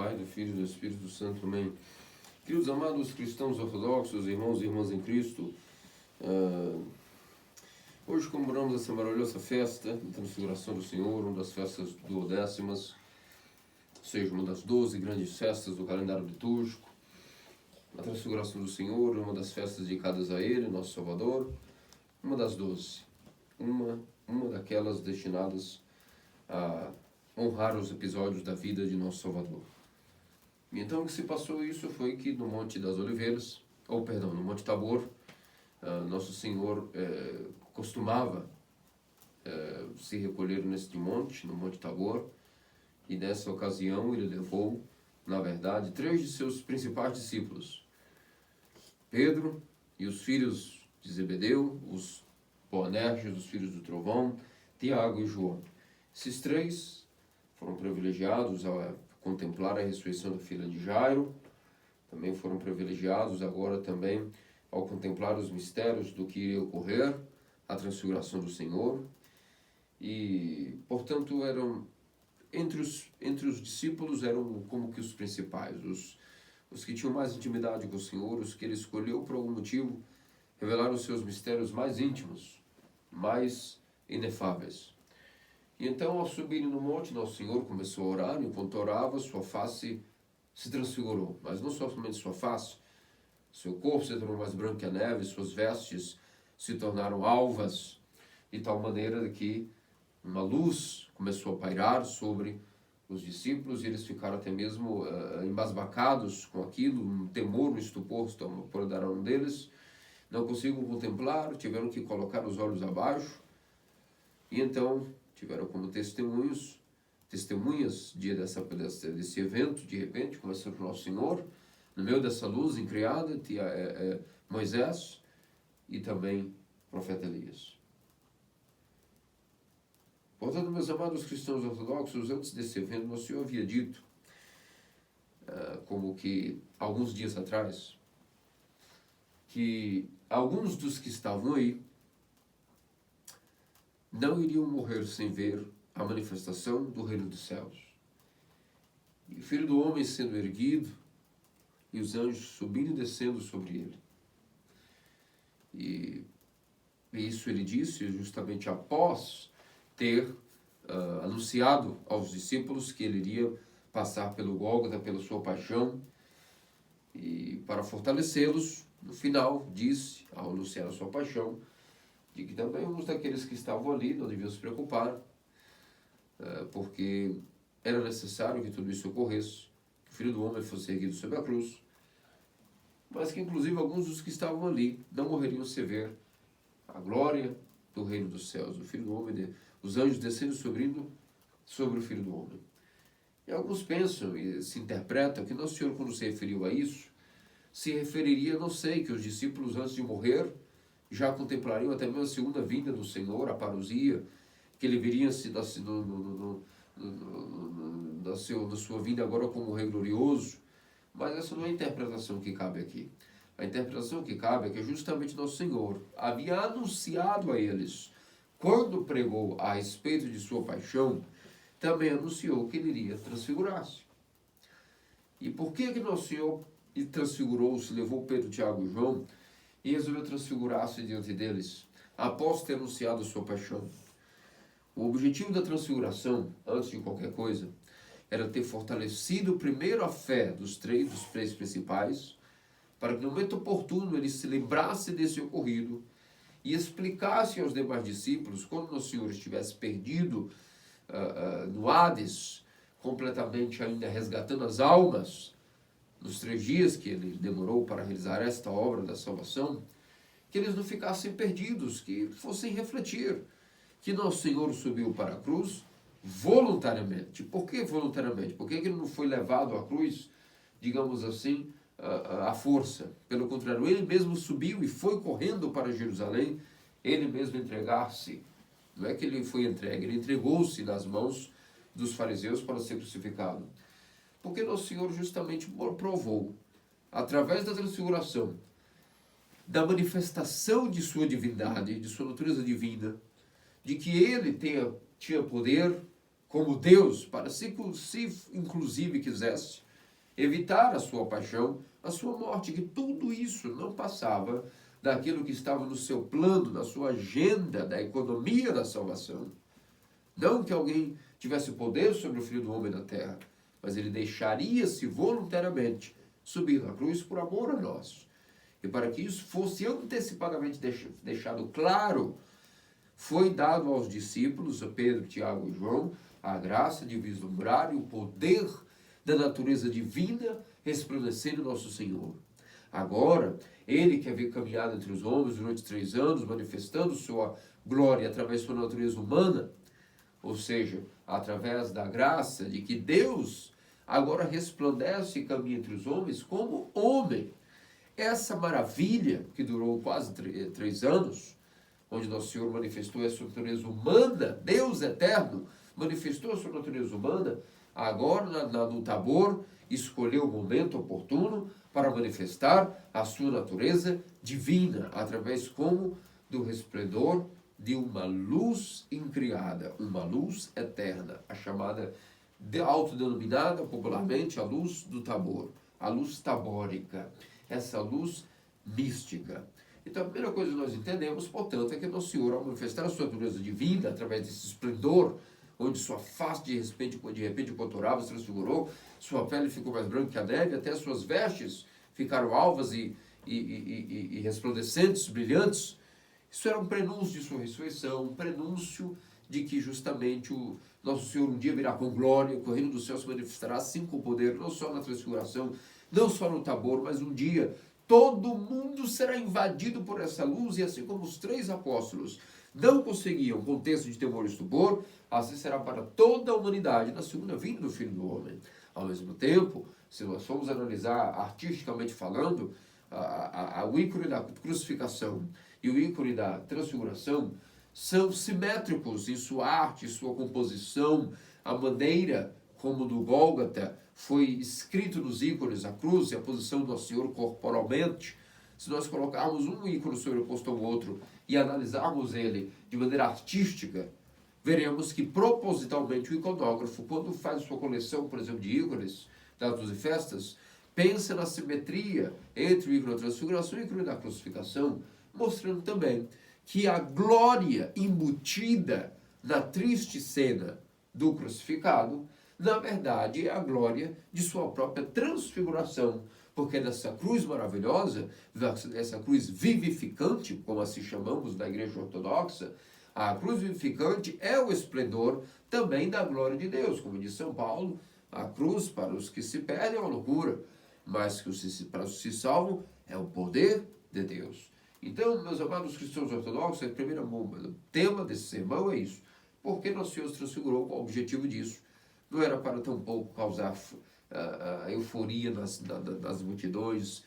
Pai, do Filho e do Espírito Santo. Amém. Queridos amados cristãos ortodoxos, irmãos e irmãs em Cristo, hoje comemoramos essa maravilhosa festa da Transfiguração do Senhor, uma das festas duodécimas, ou seja, uma das 12 grandes festas do calendário litúrgico. A Transfiguração do Senhor é uma das festas dedicadas a Ele, nosso Salvador, uma das 12, uma daquelas destinadas a honrar os episódios da vida de nosso Salvador. E então o que se passou isso foi que no Monte das Oliveiras, no Monte Tabor, Nosso Senhor costumava se recolher neste monte, no Monte Tabor, e nessa ocasião ele levou, na verdade, 3 de seus principais discípulos, Pedro e os filhos de Zebedeu, os Boanerges, os filhos do Trovão, Tiago e João. Esses 3 foram privilegiados a contemplar a ressurreição da filha de Jairo, também foram privilegiados agora também ao contemplar os mistérios do que iria ocorrer, a transfiguração do Senhor, e, portanto, eram, entre os discípulos, eram como que os principais, os que tinham mais intimidade com o Senhor, os que ele escolheu por algum motivo revelar os seus mistérios mais íntimos, mais inefáveis. E então, ao subirem no monte, Nosso Senhor começou a orar, e enquanto orava, sua face se transfigurou. Mas não somente sua face, seu corpo se tornou mais branco que a neve, suas vestes se tornaram alvas, de tal maneira que uma luz começou a pairar sobre os discípulos, e eles ficaram até mesmo embasbacados com aquilo, um temor, um estupor se apoderaram um deles, não conseguiam contemplar, tiveram que colocar os olhos abaixo, e então tiveram como testemunhas desse evento, de repente, começou com Nosso Senhor, no meio dessa luz incriada, Moisés e também o profeta Elias. Portanto, meus amados cristãos ortodoxos, antes desse evento, Nosso Senhor havia dito, como que alguns dias atrás, que alguns dos que estavam aí não iriam morrer sem ver a manifestação do reino dos céus. E o Filho do Homem sendo erguido, e os anjos subindo e descendo sobre ele. E isso ele disse justamente após ter anunciado aos discípulos que ele iria passar pelo Gólgota, pela sua paixão, e para fortalecê-los, no final disse, ao anunciar a sua paixão, de que também alguns daqueles que estavam ali não deviam se preocupar, porque era necessário que tudo isso ocorresse, que o Filho do Homem fosse erguido sobre a cruz, mas que inclusive alguns dos que estavam ali não morreriam sem ver a glória do reino dos céus, o Filho do Homem, os anjos descendo e subindo sobre o Filho do Homem. E alguns pensam e se interpretam que Nosso Senhor, quando se referiu a isso, se referiria, não sei, que os discípulos antes de morrer já contemplariam até mesmo a segunda vinda do Senhor, a parousia, que ele viria na sua vinda agora como Rei glorioso. Mas essa não é a interpretação que cabe aqui. A interpretação que cabe é que justamente Nosso Senhor havia anunciado a eles, quando pregou a respeito de sua paixão, também anunciou que ele iria transfigurar-se. E por que Nosso Senhor transfigurou-se, levou Pedro, Tiago e João, e resolveu transfigurar-se diante deles, após ter anunciado sua paixão? O objetivo da transfiguração, antes de qualquer coisa, era ter fortalecido primeiro a fé dos três principais, para que no momento oportuno eles se lembrassem desse ocorrido e explicassem aos demais discípulos, quando Nosso Senhor estivesse perdido no Hades, completamente ainda resgatando as almas, nos 3 dias que ele demorou para realizar esta obra da salvação, que eles não ficassem perdidos, que fossem refletir que Nosso Senhor subiu para a cruz voluntariamente. Por que voluntariamente? Por que ele não foi levado à cruz, digamos assim, à força? Pelo contrário, ele mesmo subiu e foi correndo para Jerusalém, ele mesmo entregar-se. Não é que ele foi entregue, ele entregou-se nas mãos dos fariseus para ser crucificado. Porque Nosso Senhor justamente provou, através da transfiguração, da manifestação de sua divindade, de sua natureza divina, de que ele tinha poder como Deus, para se inclusive quisesse, evitar a sua paixão, a sua morte, que tudo isso não passava daquilo que estava no seu plano, na sua agenda da economia da salvação. Não que alguém tivesse poder sobre o Filho do Homem na terra, mas ele deixaria-se voluntariamente subir na cruz por amor a nós. E para que isso fosse antecipadamente deixado claro, foi dado aos discípulos, a Pedro, Tiago e João, a graça de vislumbrar o poder da natureza divina resplandecendo nosso Senhor. Agora, ele que havia caminhado entre os homens durante 3 anos, manifestando sua glória através de sua natureza humana, ou seja, através da graça de que Deus agora resplandece e caminha entre os homens como homem. Essa maravilha que durou quase 3 anos, onde Nosso Senhor manifestou a sua natureza humana, Deus eterno, manifestou a sua natureza humana, agora no Tabor, escolheu o momento oportuno para manifestar a sua natureza divina, através como do resplendor de uma luz incriada, uma luz eterna, a chamada, autodenominada popularmente, a luz do Tabor, a luz tabórica, essa luz mística. Então, a primeira coisa que nós entendemos, portanto, é que Nosso Senhor, ao manifestar a sua natureza divina, através desse esplendor, onde sua face de repente conturava, se transfigurou, sua pele ficou mais branca que a neve, até suas vestes ficaram alvas e resplandecentes, brilhantes. Isso era um prenúncio de sua ressurreição, um prenúncio de que justamente o Nosso Senhor um dia virá com glória, o reino dos céus se manifestará assim com poder, não só na transfiguração, não só no Tabor, mas um dia todo mundo será invadido por essa luz, e assim como os 3 apóstolos não conseguiam contexto de temor e estupor, assim será para toda a humanidade na segunda vinda do Filho do Homem. Ao mesmo tempo, se nós formos analisar artisticamente falando, o ícone da crucificação e o ícone da transfiguração são simétricos em sua arte, sua composição, a maneira como do Gólgota foi escrito nos ícones, a cruz e a posição do Nosso Senhor corporalmente. Se nós colocarmos um ícone sobreposto ao outro e analisarmos ele de maneira artística, veremos que propositalmente o iconógrafo, quando faz sua coleção, por exemplo, de ícones, datas e festas, pensa na simetria entre o ícone da transfiguração e o ícone da crucificação, mostrando também que a glória embutida na triste cena do crucificado, na verdade, é a glória de sua própria transfiguração, porque dessa cruz maravilhosa, essa cruz vivificante, como assim chamamos na Igreja Ortodoxa, a cruz vivificante é o esplendor também da glória de Deus. Como diz São Paulo, a cruz para os que se perdem é uma loucura, mas para os que se salvam é o poder de Deus. Então, meus amados cristãos ortodoxos, o primeiro tema desse sermão é isso. Por que Nosso Senhor se transfigurou? Qual o objetivo disso? Não era para tampouco causar euforia nas multidões.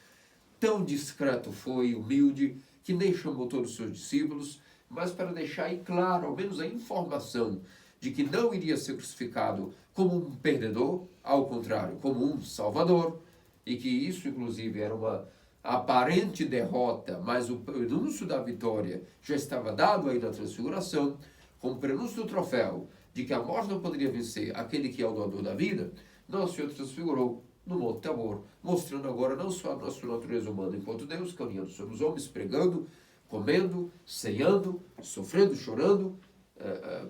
Tão discreto foi, humilde, que nem chamou todos os seus discípulos, mas para deixar aí claro, ao menos a informação de que não iria ser crucificado como um perdedor, ao contrário, como um salvador, e que isso, inclusive, era uma aparente derrota, mas o prenúncio da vitória já estava dado aí na transfiguração, como prenúncio do troféu, de que a morte não poderia vencer aquele que é o doador da vida. Nosso Senhor transfigurou no Monte Tabor, mostrando agora não só a nossa natureza humana enquanto Deus, caminhando sobre os homens, pregando, comendo, ceando, sofrendo, chorando,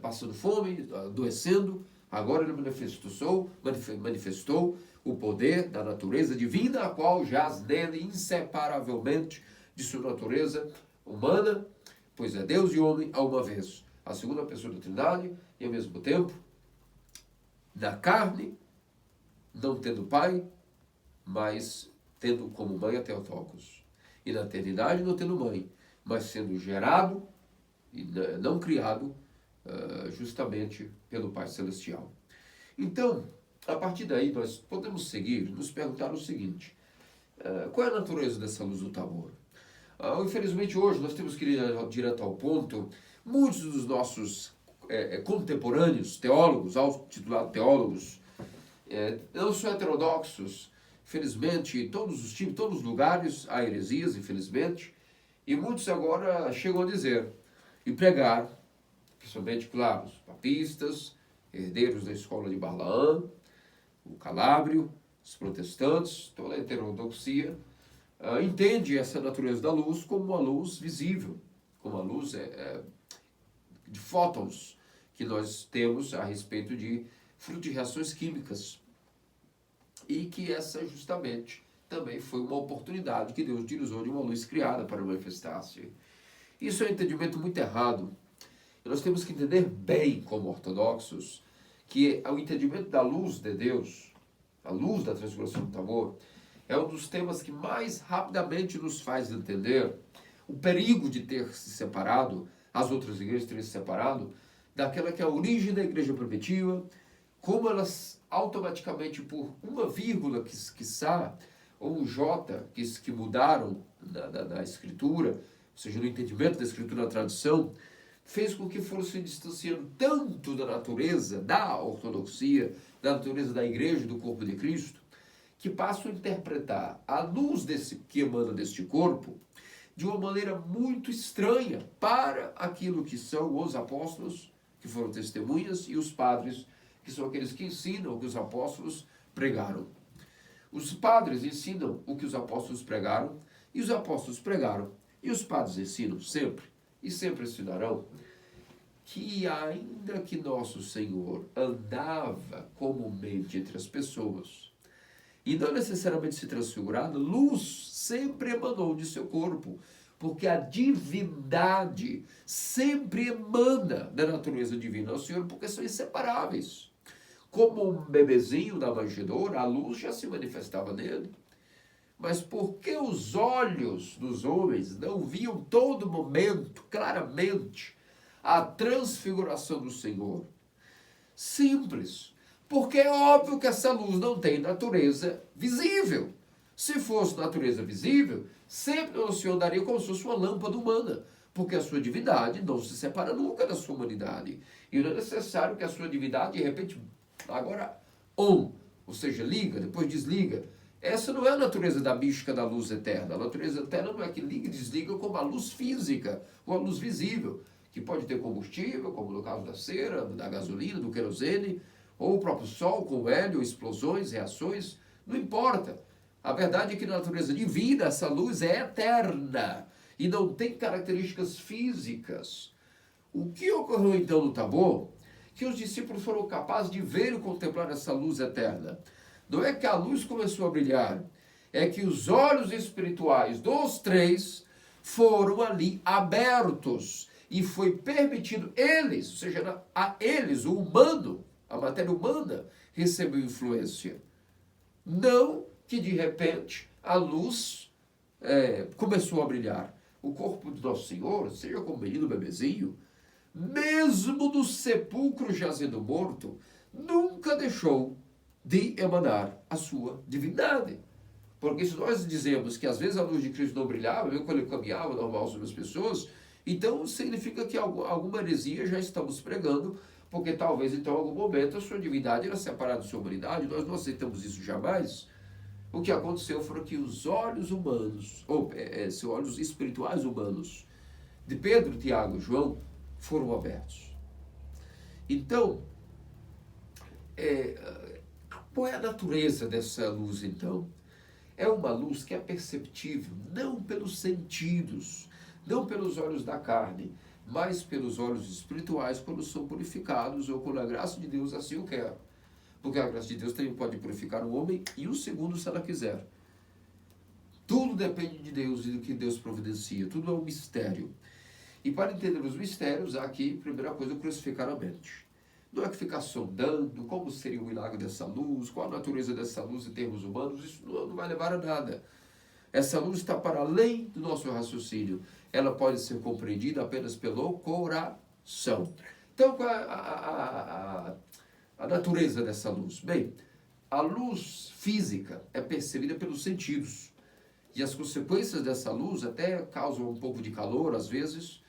passando fome, adoecendo. Agora ele manifestou o poder da natureza divina, a qual jaz nele inseparavelmente de sua natureza humana, pois é Deus e homem a uma vez. A segunda pessoa da Trindade, e ao mesmo tempo, na carne, não tendo pai, mas tendo como mãe a Theotokos. E na eternidade não tendo mãe, mas sendo gerado e não criado justamente pelo Pai Celestial. Então, a partir daí nós podemos seguir, nos perguntar o seguinte: qual é a natureza dessa luz do Tabor? Infelizmente hoje nós temos que ir direto ao ponto. Muitos dos nossos contemporâneos, teólogos, auto-titulados teólogos, não são heterodoxos, infelizmente, em todos os tipos, todos os lugares há heresias, infelizmente, e muitos agora chegam a dizer e pregar, principalmente, claro, os papistas, herdeiros da escola de Balaão, o Calábrio, os protestantes, toda a heterodoxia, entende essa natureza da luz como uma luz visível, como a luz de fótons que nós temos a respeito de fruto de reações químicas. E que essa justamente também foi uma oportunidade que Deus utilizou de uma luz criada para manifestar-se. Isso é um entendimento muito errado. E nós temos que entender bem, como ortodoxos, que o entendimento da luz de Deus, a luz da transfiguração do Tabor, é um dos temas que mais rapidamente nos faz entender o perigo de ter se separado, as outras igrejas terem se separado, daquela que é a origem da igreja primitiva, como elas automaticamente, por uma vírgula quiçá, ou um J que mudaram na escritura, ou seja, no entendimento da escritura, na tradição, fez com que foram se distanciando tanto da natureza da ortodoxia, da natureza da igreja, do corpo de Cristo, que passam a interpretar a luz que emana deste corpo de uma maneira muito estranha para aquilo que são os apóstolos, que foram testemunhas, e os padres, que são aqueles que ensinam o que os apóstolos pregaram. Os padres ensinam o que os apóstolos pregaram, e os apóstolos pregaram, e os padres ensinam sempre, e sempre ensinarão, que ainda que nosso Senhor andava comumente entre as pessoas, e não necessariamente se transfigurado, luz sempre emanou de seu corpo, porque a divindade sempre emana da natureza divina ao Senhor, porque são inseparáveis. Como um bebezinho da manjedoura, a luz já se manifestava nele. Mas porque os olhos dos homens não viam todo momento, claramente, a transfiguração do Senhor? Simples. Porque é óbvio que essa luz não tem natureza visível. Se fosse natureza visível, sempre o Senhor daria como se fosse uma lâmpada humana, porque a sua divindade não se separa nunca da sua humanidade. E não é necessário que a sua divindade, de repente, agora ou seja, liga, depois desliga. Essa não é a natureza da mística da luz eterna. A natureza eterna não é que liga e desliga como a luz física, ou a luz visível, que pode ter combustível, como no caso da cera, da gasolina, do querosene, ou o próprio sol com hélio, explosões, reações, não importa. A verdade é que na natureza divina essa luz é eterna e não tem características físicas. O que ocorreu então no Tabor? Que os discípulos foram capazes de ver e contemplar essa luz eterna. Não é que a luz começou a brilhar, é que os olhos espirituais dos três foram ali abertos e foi permitido eles, ou seja, a eles, o humano, a matéria humana, recebeu influência. Não que de repente a luz começou a brilhar. O corpo do nosso Senhor, seja como menino bebezinho, mesmo no sepulcro jazendo morto, nunca deixou de emanar a sua divindade. Porque se nós dizemos que às vezes a luz de Cristo não brilhava, mesmo quando ele caminhava normal sobre as pessoas, então significa que alguma heresia já estamos pregando, porque talvez então em algum momento a sua divindade era separada da sua humanidade. Nós não aceitamos isso jamais. O que aconteceu foi que os olhos humanos, os olhos espirituais humanos, de Pedro, Tiago e João, foram abertos. Então, qual é a natureza dessa luz, então? É uma luz que é perceptível, não pelos sentidos, não pelos olhos da carne, mas pelos olhos espirituais, quando são purificados ou quando a graça de Deus assim o quer. Porque a graça de Deus também pode purificar o homem e um segundo se ela quiser. Tudo depende de Deus e do que Deus providencia. Tudo é um mistério. E para entender os mistérios, há aqui, primeira coisa, crucificar a mente. Não é que ficar sondando como seria o milagre dessa luz, qual a natureza dessa luz em termos humanos, isso não vai levar a nada. Essa luz está para além do nosso raciocínio. Ela pode ser compreendida apenas pelo coração. Então, qual é a natureza dessa luz? Bem, a luz física é percebida pelos sentidos. E as consequências dessa luz até causam um pouco de calor, às vezes.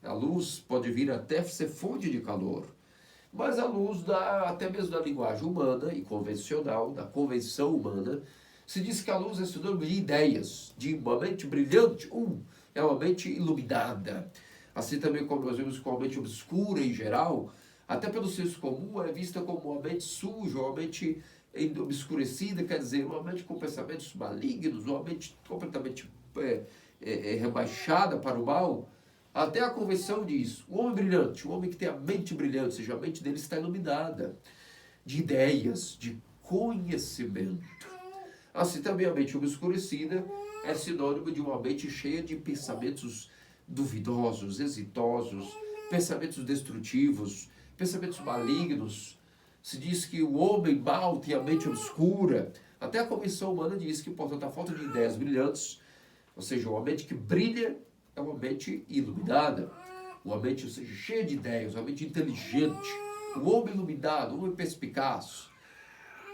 A luz pode vir até ser fonte de calor. Mas a luz, até mesmo da linguagem humana e convencional, da convenção humana, se diz que a luz é sinônimo de ideias, de uma mente brilhante, é uma mente iluminada. Assim também como nós vemos com a mente obscura em geral, até pelo senso comum é vista como uma mente suja, uma mente obscurecida, quer dizer, uma mente com pensamentos malignos, uma mente completamente rebaixada para o mal. Até a convenção diz, o homem brilhante, o homem que tem a mente brilhante, ou seja, a mente dele está iluminada de ideias, de conhecimento. Assim também a mente obscurecida é sinônimo de uma mente cheia de pensamentos duvidosos, exitosos, pensamentos destrutivos, pensamentos malignos. Se diz que o homem mau tem a mente obscura. Até a convenção humana diz que, portanto, a falta de ideias brilhantes, ou seja, uma mente que brilha, é uma mente iluminada. Uma mente, ou seja, cheia de ideias, uma mente inteligente. Um homem iluminado, um homem perspicaz.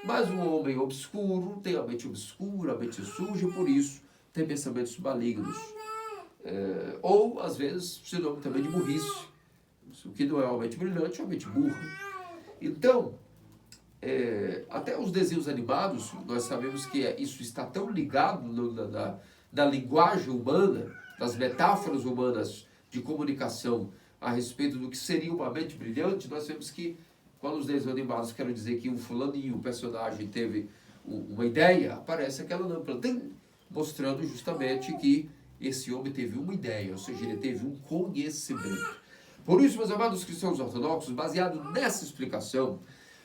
Mas o homem obscuro tem a mente obscura, a mente suja, e por isso tem pensamentos malignos. Ou, às vezes, sinônimo também de burrice. O que não é uma mente brilhante é uma mente burra. Então, até os desenhos animados, nós sabemos que isso está tão ligado na linguagem humana, nas metáforas humanas de comunicação a respeito do que seria uma mente brilhante. Nós sabemos que quando os desenhos animados querem dizer que um fulaninho, um personagem, teve uma ideia, aparece aquela lâmpada, mostrando justamente que esse homem teve uma ideia, ou seja, ele teve um conhecimento. Por isso, meus amados cristãos ortodoxos, baseado nessa explicação,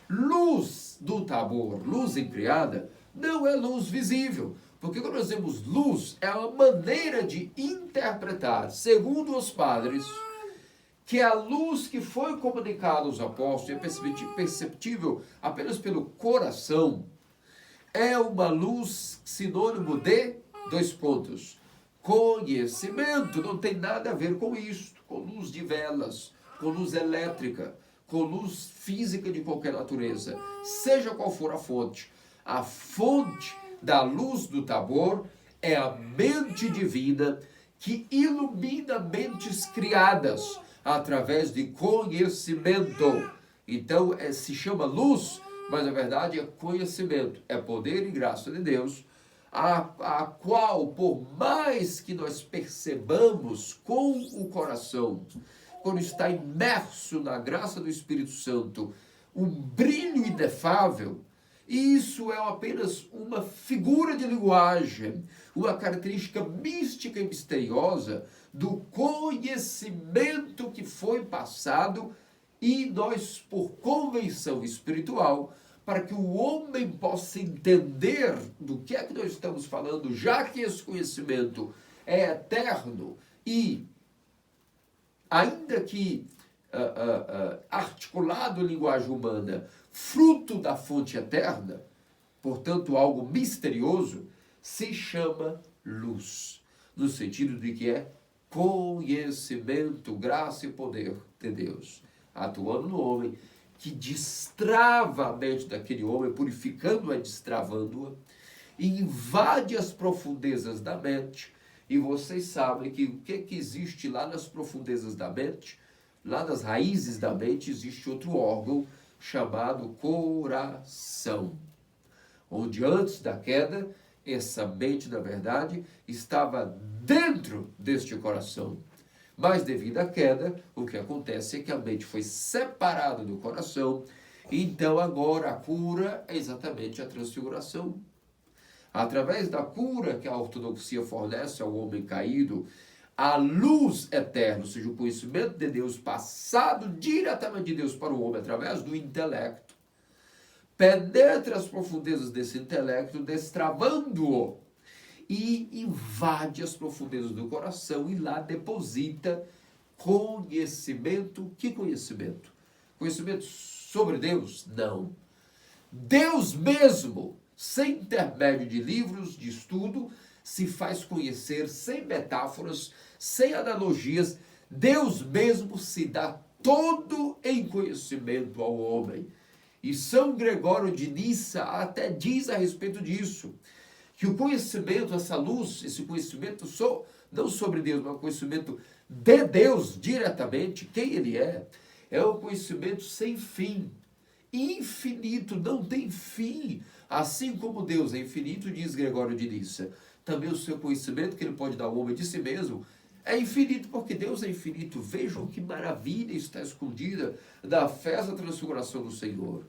luz do Tabor, luz empreada, não é luz visível. Porque quando nós dizemos luz, é uma maneira de interpretar, segundo os padres, que a luz que foi comunicada aos apóstolos é perceptível apenas pelo coração, é uma luz sinônimo de, conhecimento. Não tem nada a ver com isso, com luz de velas, com luz elétrica, com luz física de qualquer natureza, seja qual for a fonte. A fonte da luz do Tabor é a mente divina que ilumina mentes criadas através de conhecimento. Então, se chama luz, mas na verdade é conhecimento, é poder e graça de Deus, a qual, por mais que nós percebamos com o coração, quando está imerso na graça do Espírito Santo, um brilho inefável, isso é apenas uma figura de linguagem, uma característica mística e misteriosa do conhecimento que foi passado e nós, por convenção espiritual, para que o homem possa entender do que é que nós estamos falando, já que esse conhecimento é eterno e, ainda que articulado em linguagem humana, fruto da fonte eterna, portanto algo misterioso, se chama luz, no sentido de que é conhecimento, graça e poder de Deus, atuando no homem, que destrava a mente daquele homem, purificando-a, destravando-a, invade as profundezas da mente, e vocês sabem que o que existe lá nas profundezas da mente, lá nas raízes da mente, existe outro órgão chamado coração, onde antes da queda, essa mente, na verdade, estava dentro deste coração. Mas devido à queda, o que acontece é que a mente foi separada do coração, então agora a cura é exatamente a transfiguração. Através da cura que a ortodoxia fornece ao homem caído, a luz eterna, ou seja, o conhecimento de Deus passado diretamente de Deus para o homem através do intelecto, penetra as profundezas desse intelecto, destravando-o, e invade as profundezas do coração e lá deposita conhecimento. Que conhecimento? Conhecimento sobre Deus? Não. Deus mesmo, sem intermédio de livros de estudo, se faz conhecer sem metáforas, sem analogias. Deus mesmo se dá todo em conhecimento ao homem. E São Gregório de Nissa até diz a respeito disso, que o conhecimento, essa luz, esse conhecimento não sobre Deus, mas o conhecimento de Deus diretamente, quem Ele é um conhecimento sem fim, infinito, não tem fim. Assim como Deus é infinito, diz Gregório de Nissa, também o seu conhecimento que Ele pode dar ao homem de si mesmo é infinito, porque Deus é infinito. Vejam que maravilha está escondida da festa da transfiguração do Senhor.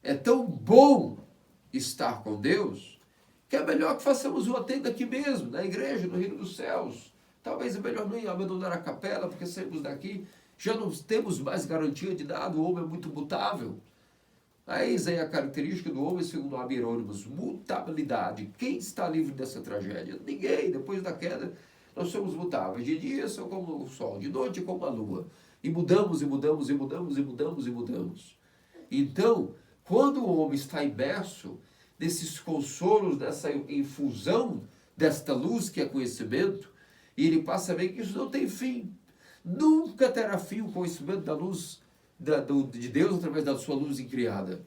É tão bom estar com Deus, que é melhor que façamos uma tenda aqui mesmo, na igreja, no reino dos céus. Talvez é melhor nem abandonar a capela, porque saímos daqui, já não temos mais garantia de nada, o homem é muito mutável. Eis aí a característica do homem, segundo o Abirônimos, mutabilidade. Quem está livre dessa tragédia? Ninguém. Depois da queda, nós somos mutáveis. De dia são como o sol, de noite como a lua. E mudamos, e mudamos, e mudamos, e mudamos, e mudamos. Então, quando o homem está imerso nesses consolos, dessa infusão desta luz que é conhecimento, e ele passa a ver que isso não tem fim. Nunca terá fim o conhecimento da luz de Deus através da sua luz incriada.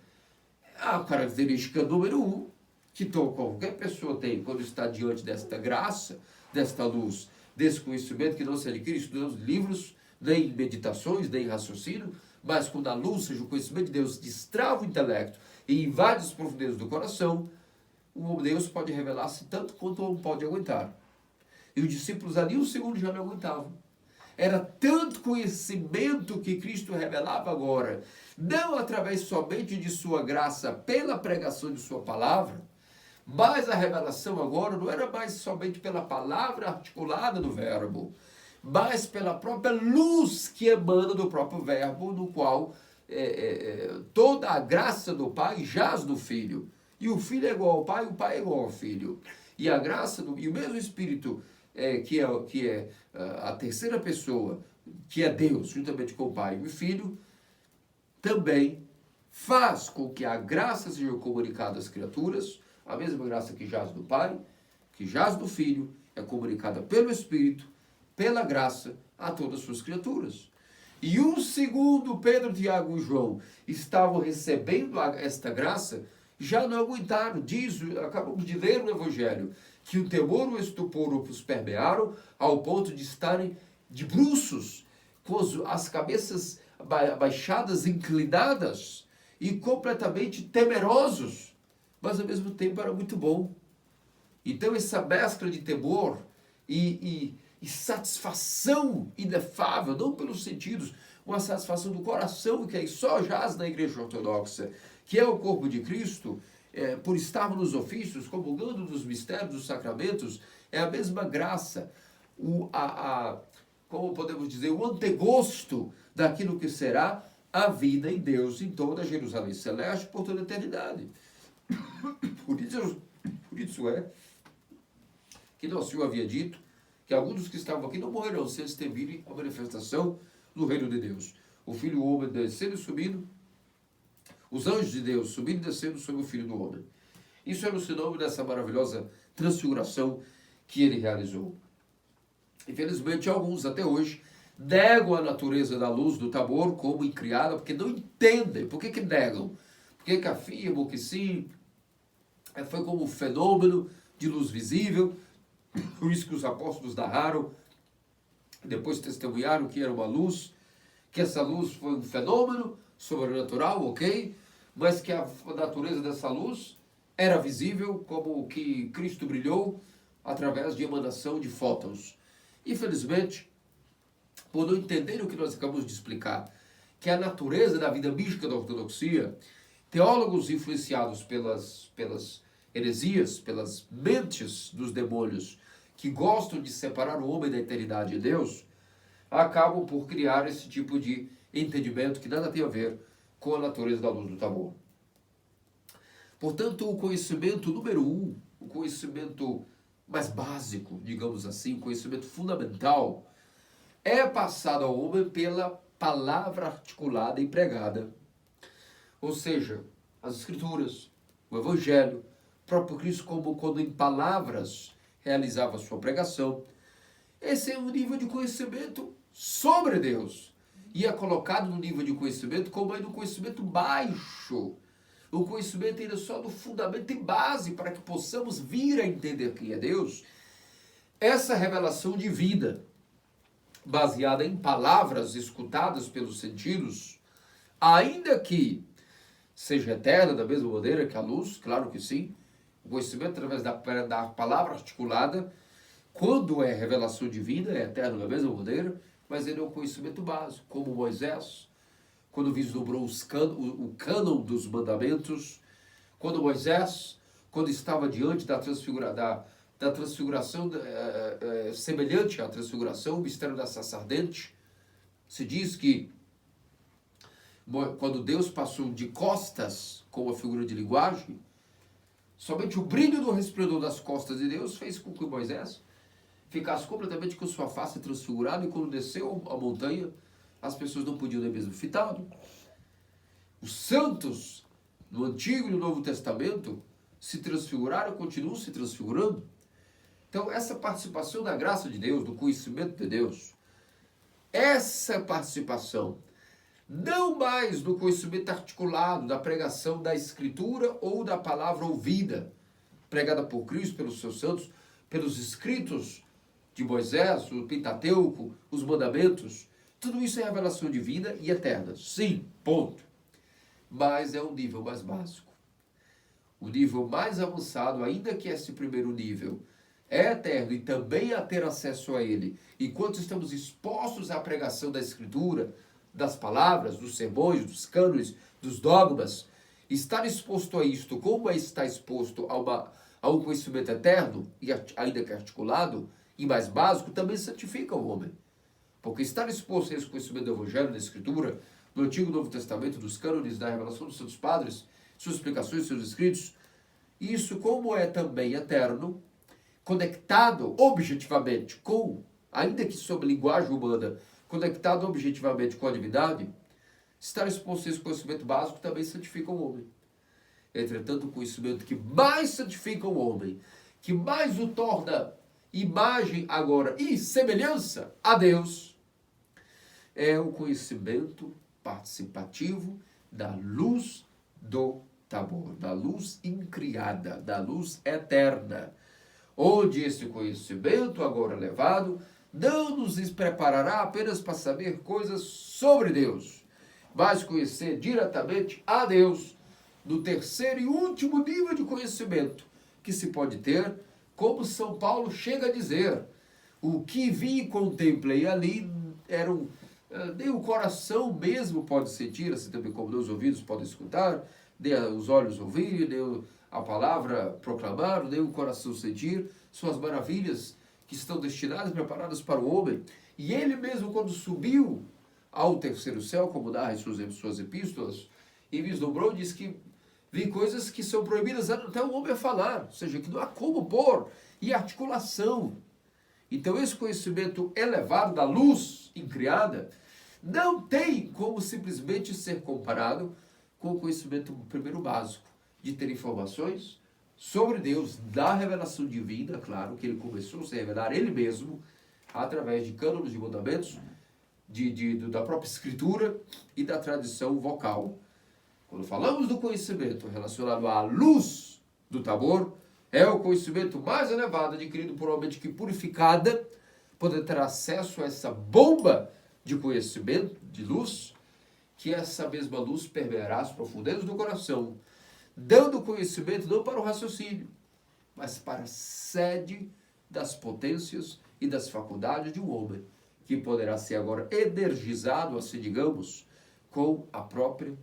A característica número 1, que qualquer pessoa tem quando está diante desta graça, desta luz, desse conhecimento que não se adquire estudando livros, nem meditações, nem raciocínio, mas quando a luz, seja o conhecimento de Deus, destrava o intelecto e invade as profundezas do coração, o Deus pode revelar-se tanto quanto o homem pode aguentar. E os discípulos ali, um segundo já não aguentavam. Era tanto conhecimento que Cristo revelava agora, não através somente de sua graça, pela pregação de sua palavra, mas a revelação agora não era mais somente pela palavra articulada do verbo, mas pela própria luz que emana do próprio verbo, no qual toda a graça do Pai jaz no Filho. E o Filho é igual ao Pai, o Pai é igual ao Filho. E a graça, e o mesmo Espírito que é a terceira pessoa, que é Deus, juntamente com o Pai e o Filho, também faz com que a graça seja comunicada às criaturas, a mesma graça que jaz do Pai, que jaz do Filho, é comunicada pelo Espírito, pela graça, a todas as suas criaturas. E um segundo, Pedro, Tiago e João estavam recebendo esta graça, já não aguentaram. Acabamos de ler no Evangelho, que o temor e o estupor os permearam ao ponto de estarem de bruços, com as cabeças baixadas, inclinadas e completamente temerosos, mas ao mesmo tempo era muito bom. Então essa mescla de temor e satisfação inefável, não pelos sentidos, uma satisfação do coração que só jaz na Igreja Ortodoxa, que é o corpo de Cristo, por estarmos nos ofícios, comungando dos mistérios, dos sacramentos, é a mesma graça, como podemos dizer, o antegosto daquilo que será a vida em Deus em toda a Jerusalém Celeste por toda a eternidade. Por isso é que Nosso Senhor havia dito que alguns dos que estavam aqui não morrerão se eles temerem a manifestação do reino de Deus. O Filho do Homem descendo e subindo, os anjos de Deus subindo e descendo sobre o Filho do Homem. Isso era o sinônimo dessa maravilhosa transfiguração que ele realizou. Infelizmente, alguns até hoje negam a natureza da luz do Tabor como incriada, porque não entendem. Por que negam? Porque que afirmam que sim, foi como um fenômeno de luz visível, por isso que os apóstolos narraram, depois testemunharam que era uma luz, que essa luz foi um fenômeno sobrenatural, ok? Mas que a natureza dessa luz era visível como que Cristo brilhou através de emanação de fótons. Infelizmente, por não entender o que nós acabamos de explicar, que é a natureza da vida mística da ortodoxia, teólogos influenciados pelas heresias, pelas mentes dos demônios, que gostam de separar o homem da eternidade de Deus, acabam por criar esse tipo de entendimento que nada tem a ver com a natureza da luz do Tabor. Portanto, o conhecimento número 1, o conhecimento mais básico, digamos assim, o conhecimento fundamental, é passado ao homem pela palavra articulada e pregada. Ou seja, as Escrituras, o Evangelho, o próprio Cristo, como quando em palavras realizava a sua pregação. Esse é um nível de conhecimento sobre Deus. E é colocado no nível de conhecimento como ainda um conhecimento baixo. O conhecimento ainda só do fundamento e base para que possamos vir a entender quem é Deus. Essa revelação de vida, baseada em palavras escutadas pelos sentidos, ainda que seja eterna da mesma maneira que a luz, claro que sim, o conhecimento através da palavra articulada, quando é revelação divina, é eterno da mesma maneira, mas ele é um conhecimento básico, como Moisés, quando vislumbrou o cânon dos mandamentos, Quando Moisés, quando estava diante da transfiguração, semelhante à transfiguração, o mistério da sarça ardente, se diz que quando Deus passou de costas com a figura de linguagem, somente o brilho do resplendor das costas de Deus fez com que Moisés ficasse completamente com sua face transfigurada, e quando desceu a montanha, as pessoas não podiam nem mesmo fitá-lo. Os santos, no Antigo e no Novo Testamento, se transfiguraram e continuam se transfigurando. Então, essa participação da graça de Deus, do conhecimento de Deus, essa participação, não mais do conhecimento articulado, da pregação da Escritura ou da palavra ouvida, pregada por Cristo, pelos seus santos, pelos escritos de Moisés, o Pentateuco, os mandamentos, tudo isso é revelação divina e eterna. Sim, ponto. Mas é um nível mais básico. O nível mais avançado, ainda que esse primeiro nível é eterno e também a ter acesso a ele, enquanto estamos expostos à pregação da Escritura, das palavras, dos sermões, dos cânones, dos dogmas, estar exposto a isto como está exposto a um conhecimento eterno, e ainda que articulado, e mais básico, também santifica o homem. Porque estar exposto a esse conhecimento do Evangelho, da Escritura, do Antigo e Novo Testamento, dos cânones, da revelação dos Santos Padres, suas explicações, seus escritos, isso, como é também eterno, conectado objetivamente com, ainda que sob linguagem humana, conectado objetivamente com a divindade, estar exposto a esse conhecimento básico também santifica o homem. Entretanto, o conhecimento que mais santifica o homem, que mais o torna imagem agora e semelhança a Deus, é o conhecimento participativo da luz do Tabor, da luz incriada, da luz eterna, onde esse conhecimento agora elevado não nos preparará apenas para saber coisas sobre Deus, mas conhecer diretamente a Deus no terceiro e último nível de conhecimento que se pode ter, como São Paulo chega a dizer: o que vi e contemplei ali nem o coração mesmo pode sentir, assim também como os ouvidos podem escutar, nem os olhos ouvir, nem a palavra proclamar, nem o coração sentir, são as maravilhas que estão destinadas, preparadas para o homem. E ele mesmo, quando subiu ao terceiro céu, como narra em suas epístolas, e vislumbrou, diz que vi coisas que são proibidas até o homem a falar, ou seja, que não há como pôr, e articulação. Então esse conhecimento elevado da luz incriada não tem como simplesmente ser comparado com o conhecimento primeiro básico, de ter informações sobre Deus, da revelação divina, claro, que ele começou a se revelar ele mesmo, através de cânones de mandamentos, da própria escritura e da tradição vocal. Quando falamos do conhecimento relacionado à luz do Tabor, é o conhecimento mais elevado adquirido por uma mente que purificada, poder ter acesso a essa bomba de conhecimento, de luz, que essa mesma luz permeará as profundezas do coração, dando conhecimento não para o raciocínio, mas para a sede das potências e das faculdades de um homem, que poderá ser agora energizado, assim digamos, com a própria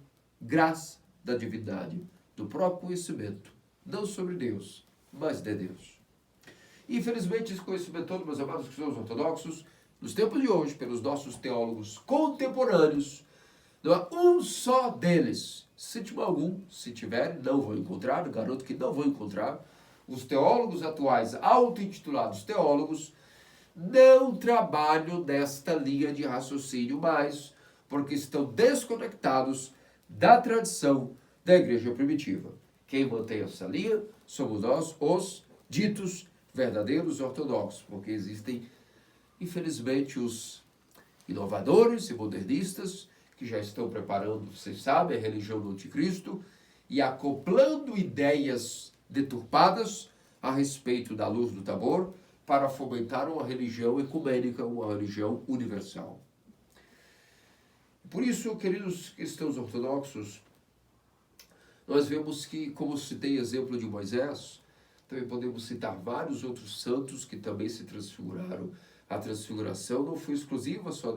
graça da divindade, do próprio conhecimento, não sobre Deus, mas de Deus. Infelizmente, esse conhecimento todo, meus amados cristãos ortodoxos, nos tempos de hoje, pelos nossos teólogos contemporâneos, não há um só deles, cite-me algum, se tiver, não vou encontrar, garanto que não vou encontrar. Os teólogos atuais, auto-intitulados teólogos, não trabalham nesta linha de raciocínio mais, porque estão desconectados da tradição da igreja primitiva. Quem mantém essa linha somos nós, os ditos verdadeiros ortodoxos, porque existem, infelizmente, os inovadores e modernistas que já estão preparando, vocês sabem, a religião do anticristo e acoplando ideias deturpadas a respeito da luz do Tabor para fomentar uma religião ecumênica, uma religião universal. Por isso, queridos cristãos ortodoxos, nós vemos que, como citei exemplo de Moisés, também podemos citar vários outros santos que também se transfiguraram. A transfiguração não foi exclusiva só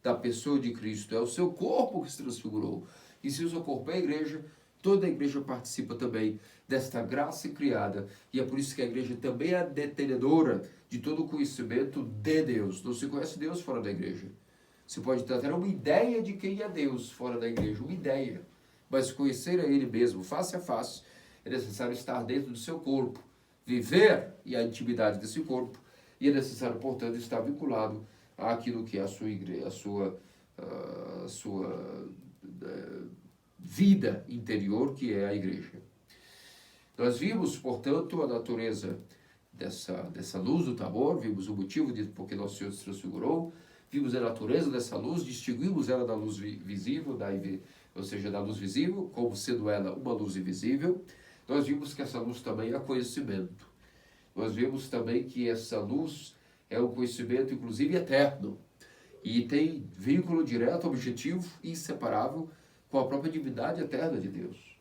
da pessoa de Cristo, é o seu corpo que se transfigurou. E se o seu corpo é a igreja, Toda a igreja participa também desta graça criada, e é por isso que a igreja também é detenedora de todo o conhecimento de Deus. Não se conhece Deus fora da igreja. Você pode ter até uma ideia de quem é Deus fora da igreja, uma ideia. Mas conhecer a Ele mesmo, face a face, é necessário estar dentro do seu corpo, viver e a intimidade desse corpo, e é necessário, portanto, estar vinculado àquilo que é a sua igreja, a sua vida interior, que é a igreja. Nós vimos, portanto, a natureza dessa luz do Tabor, vimos o motivo de porque nosso Senhor se transfigurou, vimos a natureza dessa luz, distinguimos ela da luz visível, ou seja, da luz visível, como sendo ela uma luz invisível. Nós vimos que essa luz também é conhecimento. Nós vimos também que essa luz é um conhecimento, inclusive, eterno. E tem vínculo direto, objetivo e inseparável com a própria divindade eterna de Deus.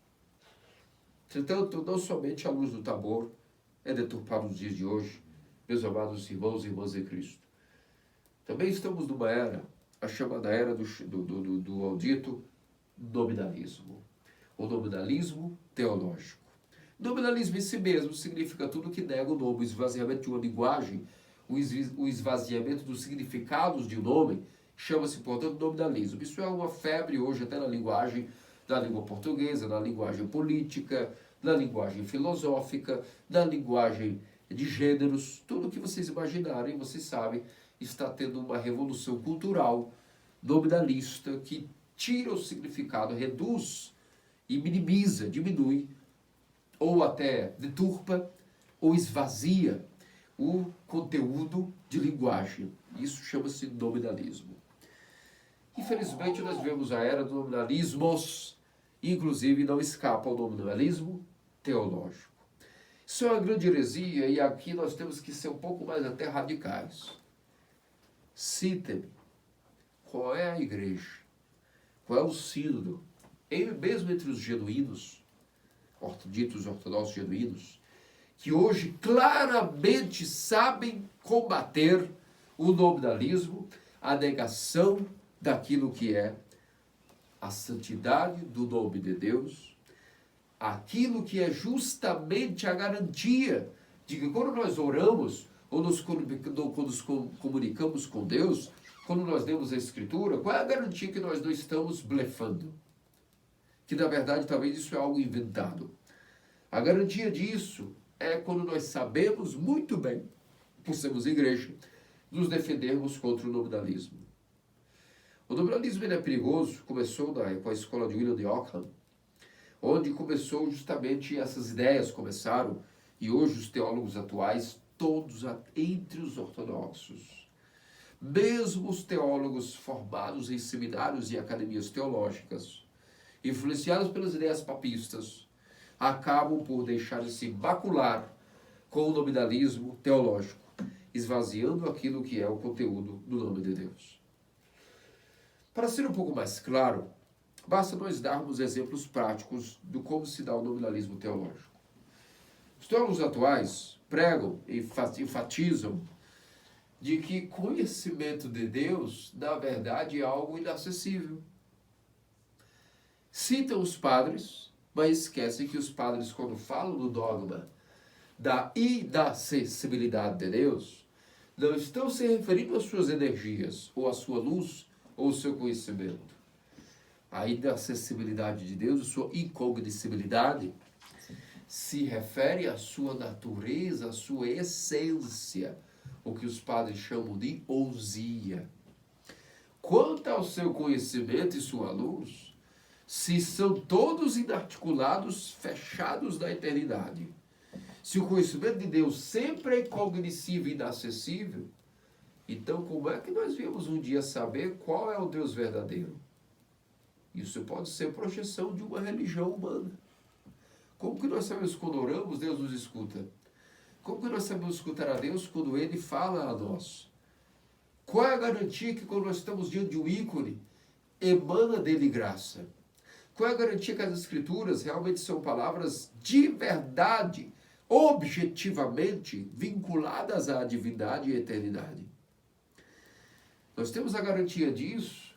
Portanto, não somente a luz do Tabor é deturpada nos dias de hoje, meus amados irmãos e irmãs em Cristo. Também estamos numa era, a chamada era do maldito nominalismo. O nominalismo teológico. Nominalismo em si mesmo significa tudo que nega o nome, o esvaziamento de uma linguagem, o esvaziamento dos significados de um nome, chama-se, portanto, nominalismo. Isso é uma febre hoje até na linguagem, na língua portuguesa, na linguagem política, na linguagem filosófica, na linguagem de gêneros, tudo que vocês imaginarem, vocês sabem, está tendo uma revolução cultural nominalista que tira o significado, reduz e minimiza, diminui, ou até deturpa, ou esvazia o conteúdo de linguagem. Isso chama-se nominalismo. Infelizmente, nós vemos a era do nominalismos, inclusive não escapa ao nominalismo teológico. Isso é uma grande heresia e aqui nós temos que ser um pouco mais até radicais. Citem qual é a igreja, qual é o sínodo, mesmo entre os genuínos, ditos ortodoxos genuínos, que hoje claramente sabem combater o nominalismo, a negação daquilo que é a santidade do nome de Deus, aquilo que é justamente a garantia de que quando nós oramos, ou nos comunicamos com Deus, quando nós lemos a Escritura, qual é a garantia que nós não estamos blefando? Que na verdade talvez isso é algo inventado. A garantia disso é quando nós sabemos muito bem, por sermos igreja, nos defendermos contra o nominalismo. O nominalismo ele é perigoso, começou com a escola de William de Ockham, onde começou justamente essas ideias começaram, e hoje os teólogos atuais, todos entre os ortodoxos, mesmo os teólogos formados em seminários e academias teológicas, influenciados pelas ideias papistas, acabam por deixar-se macular com o nominalismo teológico, esvaziando aquilo que é o conteúdo do nome de Deus. Para ser um pouco mais claro, basta nós darmos exemplos práticos de como se dá o nominalismo teológico. Os teólogos atuais pregam e enfatizam de que conhecimento de Deus, na verdade, é algo inacessível. Citam os padres, mas esquecem que os padres, quando falam no dogma da inacessibilidade de Deus, não estão se referindo às suas energias, ou à sua luz, ou ao seu conhecimento. A inacessibilidade de Deus, a sua incognoscibilidade, se refere à sua natureza, à sua essência, o que os padres chamam de ousia. Quanto ao seu conhecimento e sua luz, se são todos inarticulados, fechados na eternidade, se o conhecimento de Deus sempre é incognoscível e inacessível, então como é que nós viemos um dia saber qual é o Deus verdadeiro? Isso pode ser projeção de uma religião humana. Como que nós sabemos quando oramos, Deus nos escuta? Como que nós sabemos escutar a Deus quando Ele fala a nós? Qual é a garantia que quando nós estamos diante de um ícone, emana dele graça? Qual é a garantia que as Escrituras realmente são palavras de verdade, objetivamente vinculadas à divindade e à eternidade? Nós temos a garantia disso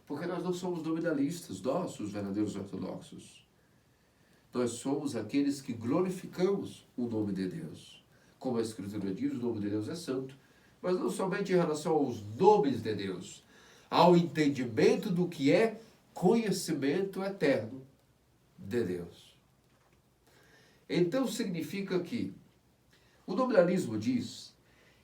porque nós não somos nominalistas, nós, os verdadeiros ortodoxos. nós somos aqueles que glorificamos o nome de Deus. Como a Escritura diz, o nome de Deus é santo, mas não somente em relação aos nomes de Deus, ao entendimento do que é conhecimento eterno de Deus. Então significa que o nominalismo diz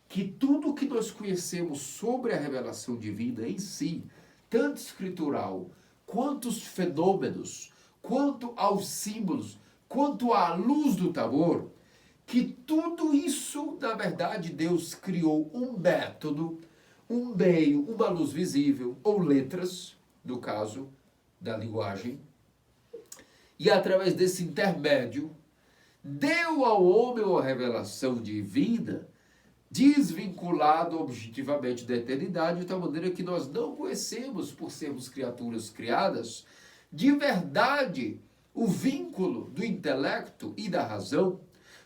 que tudo que nós conhecemos sobre a revelação divina em si, tanto escritural, quanto os fenômenos, quanto aos símbolos, quanto à luz do Tabor, que tudo isso, na verdade, Deus criou um método, um meio, uma luz visível, ou letras, no caso da linguagem, e através desse intermédio, deu ao homem uma revelação divina, desvinculado objetivamente da eternidade, de tal maneira que nós não conhecemos, por sermos criaturas criadas, de verdade, o vínculo do intelecto e da razão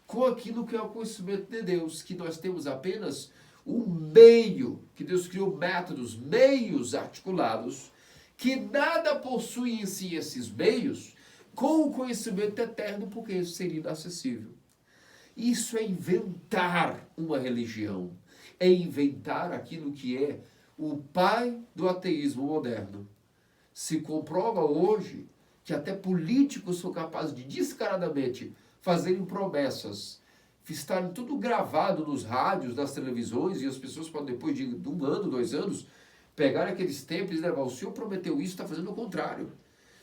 com aquilo que é o conhecimento de Deus, que nós temos apenas um meio, que Deus criou métodos, meios articulados, que nada possui em si esses meios, com o conhecimento eterno, porque isso seria inacessível. Isso é inventar uma religião, é inventar aquilo que é o pai do ateísmo moderno. Se comprova hoje que até políticos são capazes de descaradamente fazerem promessas, estarem tudo gravado nos rádios, nas televisões, e as pessoas podem, depois de 1 ano, 2 anos, pegar aqueles tempos e levar, o senhor prometeu isso, está fazendo o contrário.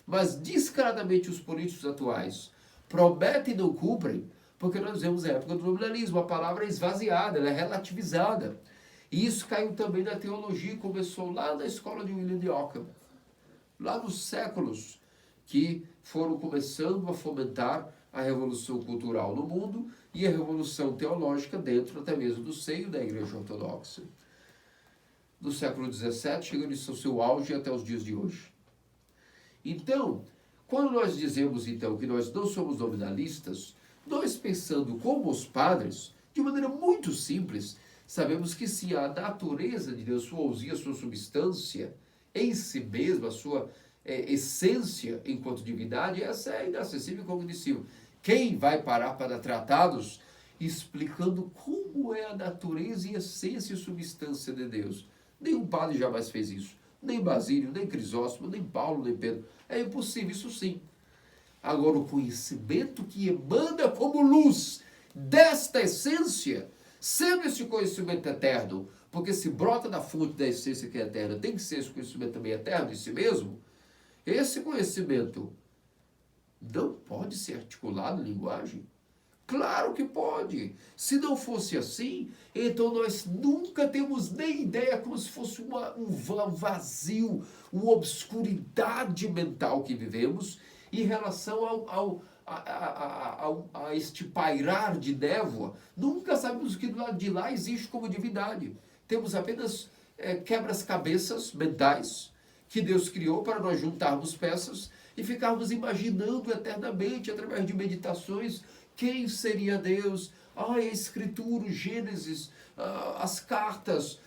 Mas descaradamente os políticos atuais prometem e não cumprem, porque nós vemos a época do nominalismo, a palavra é esvaziada, ela é relativizada. E isso caiu também na teologia, começou lá na escola de William de Ockham, lá nos séculos que foram começando a fomentar a revolução cultural no mundo e a revolução teológica dentro até mesmo do seio da Igreja Ortodoxa. Do século XVII, chegando ao seu auge até os dias de hoje. Então, quando nós dizemos então que nós não somos nominalistas, nós pensando como os padres, de maneira muito simples, sabemos que se a natureza de Deus, sua ousia, sua substância, em si mesma, a sua essência enquanto divindade, essa é inacessível e cognoscível. Quem vai parar para dar tratados explicando como é a natureza e essência e substância de Deus? Nenhum padre jamais fez isso. Nem Basílio, nem Crisóstomo, nem Paulo, nem Pedro. É impossível, isso sim. Agora, o conhecimento que emana como luz desta essência, sendo esse conhecimento eterno, porque se brota da fonte da essência que é eterna, tem que ser esse conhecimento também eterno em si mesmo, esse conhecimento não pode ser articulado em linguagem? Claro que pode. Se não fosse assim, então nós nunca temos nem ideia, como se fosse um vazio, uma obscuridade mental que vivemos em relação a este pairar de névoa. Nunca sabemos o que do lado de lá existe como divindade. Temos apenas quebras-cabeças mentais que Deus criou para nós juntarmos peças e ficarmos imaginando eternamente, através de meditações, quem seria Deus, a Escritura, o Gênesis, as cartas,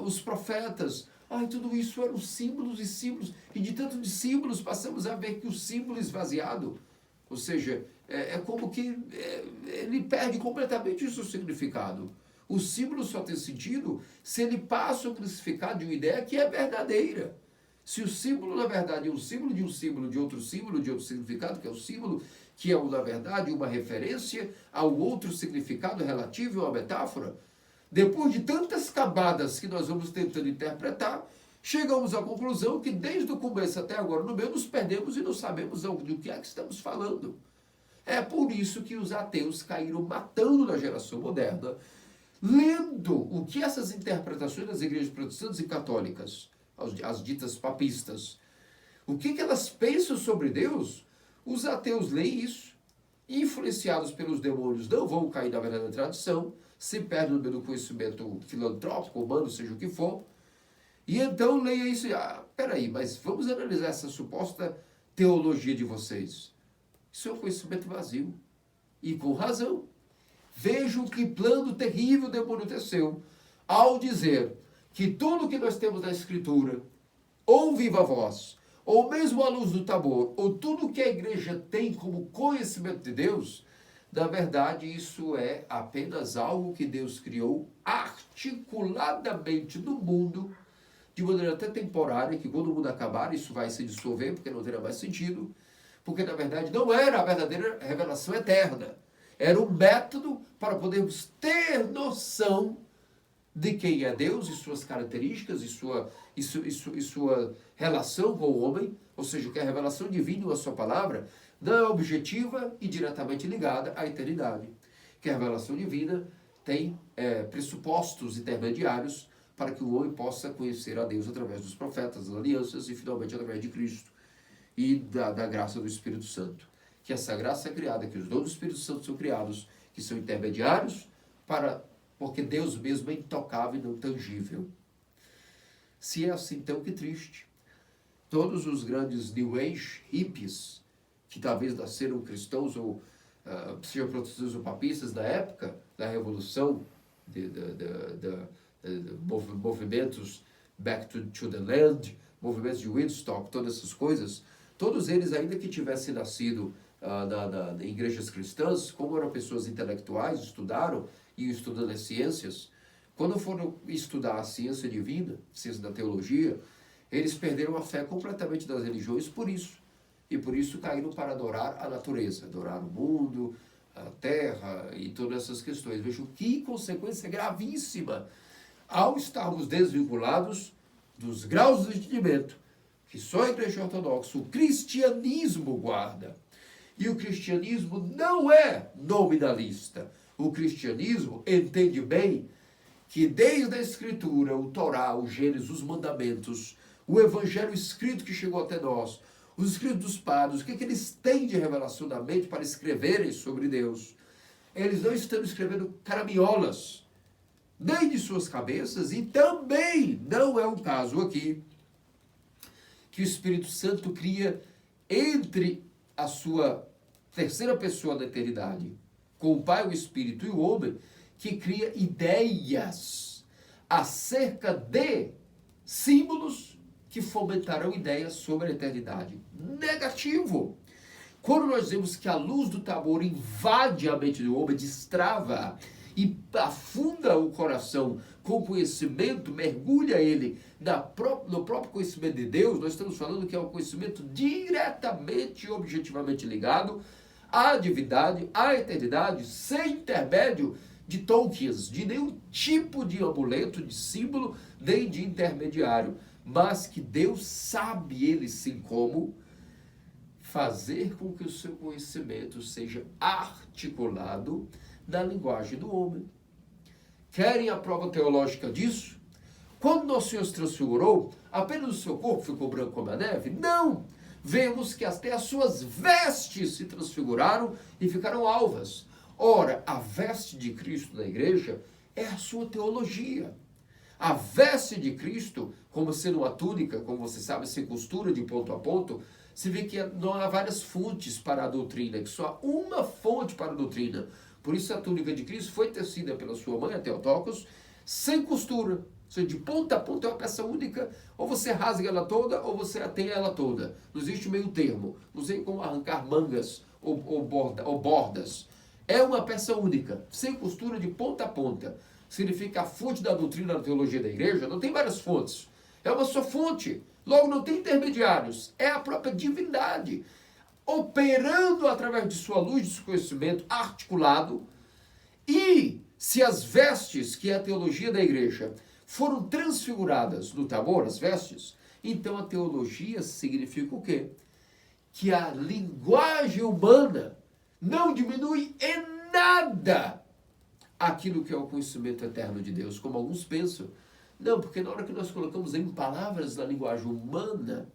os profetas. Tudo isso eram símbolos e símbolos. E de tanto de símbolos passamos a ver que o símbolo esvaziado, ou seja, é como que ele perde completamente o seu significado. O símbolo só tem sentido se ele passa o significado de uma ideia que é verdadeira. Se o símbolo, na verdade, é um símbolo, de outro significado, que é o símbolo, que é, na verdade, uma referência ao outro significado relativo a uma metáfora, depois de tantas camadas que nós vamos tentando interpretar, chegamos à conclusão que desde o começo até agora, no meio, nos perdemos e não sabemos do que é que estamos falando. É por isso que os ateus caíram matando na geração moderna, lendo o que essas interpretações das igrejas protestantes e católicas, as ditas papistas, o que elas pensam sobre Deus, os ateus leem isso, influenciados pelos demônios, não vão cair na verdadeira tradição, se perdem no meio do conhecimento filantrópico, humano, seja o que for, e então leia isso e, peraí, mas vamos analisar essa suposta teologia de vocês. Isso é um conhecimento vazio, e com razão. Vejam que plano terrível o demônio teceu, ao dizer que tudo que nós temos na Escritura, ou viva voz, ou mesmo a luz do Tabor, ou tudo que a igreja tem como conhecimento de Deus, na verdade isso é apenas algo que Deus criou articuladamente no mundo, de maneira até temporária, que quando o mundo acabar isso vai se dissolver, porque não terá mais sentido, porque na verdade não era a verdadeira revelação eterna. Era um método para podermos ter noção de quem é Deus e suas características e sua relação com o homem, ou seja, que a revelação divina, a sua palavra, não é objetiva e diretamente ligada à eternidade. Que a revelação divina tem pressupostos intermediários para que o homem possa conhecer a Deus através dos profetas, das alianças e finalmente através de Cristo e da graça do Espírito Santo. Que essa graça é criada, que os dons do Espírito Santo são criados, que são intermediários porque Deus mesmo é intocável e não tangível. Se é assim, então, que triste. Todos os grandes New Age, hippies, que talvez nasceram cristãos ou sejam protestantes ou papistas na época da Revolução, movimentos Back to the Land, movimentos de Woodstock, todas essas coisas, todos eles, ainda que tivessem nascido em igrejas cristãs, como eram pessoas intelectuais, estudaram e estudando as ciências, quando foram estudar a ciência divina, a ciência da teologia, eles perderam a fé completamente das religiões por isso. E por isso caíram para adorar a natureza, adorar o mundo, a terra e todas essas questões. Vejam que consequência gravíssima ao estarmos desvinculados dos graus de entendimento que só a Igreja Ortodoxa, o cristianismo guarda. E o cristianismo não é nominalista. O cristianismo entende bem que desde a Escritura, o Torá, o Gênesis, os mandamentos, o Evangelho escrito que chegou até nós, os escritos dos padres, o que eles têm de revelação da mente para escreverem sobre Deus? Eles não estão escrevendo caraminholas, nem de suas cabeças, e também não é o caso aqui que o Espírito Santo cria entre a sua terceira pessoa da eternidade, com o Pai, o Espírito e o homem, que cria ideias acerca de símbolos que fomentarão ideias sobre a eternidade. Negativo. Quando nós dizemos que a luz do Tabor invade a mente do homem, destrava e afunda o coração com conhecimento, mergulha ele no próprio conhecimento de Deus, nós estamos falando que é um conhecimento diretamente e objetivamente ligado à divindade, à eternidade, sem intermédio de tokens, de nenhum tipo de amuleto, de símbolo, nem de intermediário, mas que Deus sabe, ele sim, como fazer com que o seu conhecimento seja articulado na linguagem do homem. Querem a prova teológica disso? Quando Nosso Senhor se transfigurou, apenas o seu corpo ficou branco como a neve? Não! Vemos que até as suas vestes se transfiguraram e ficaram alvas. Ora, a veste de Cristo na igreja é a sua teologia. A veste de Cristo, como sendo uma túnica, como você sabe, sem costura de ponto a ponto, se vê que não há várias fontes para a doutrina, que só há uma fonte para a doutrina. Por isso a túnica de Cristo foi tecida pela sua mãe, a Theotokos, sem costura. Ou seja, de ponta a ponta é uma peça única, ou você rasga ela toda, ou você ateia ela toda. Não existe meio termo. Não sei como arrancar mangas ou bordas. É uma peça única, sem costura, de ponta a ponta. Significa a fonte da doutrina da teologia da igreja, não tem várias fontes. É uma só fonte. Logo, não tem intermediários. É a própria divindade, operando através de sua luz, de seu conhecimento articulado. E se as vestes, que é a teologia da igreja, foram transfiguradas no Tabor, as vestes, então a teologia significa o quê? Que a linguagem humana não diminui em nada aquilo que é o conhecimento eterno de Deus, como alguns pensam. Não, porque na hora que nós colocamos em palavras na linguagem humana,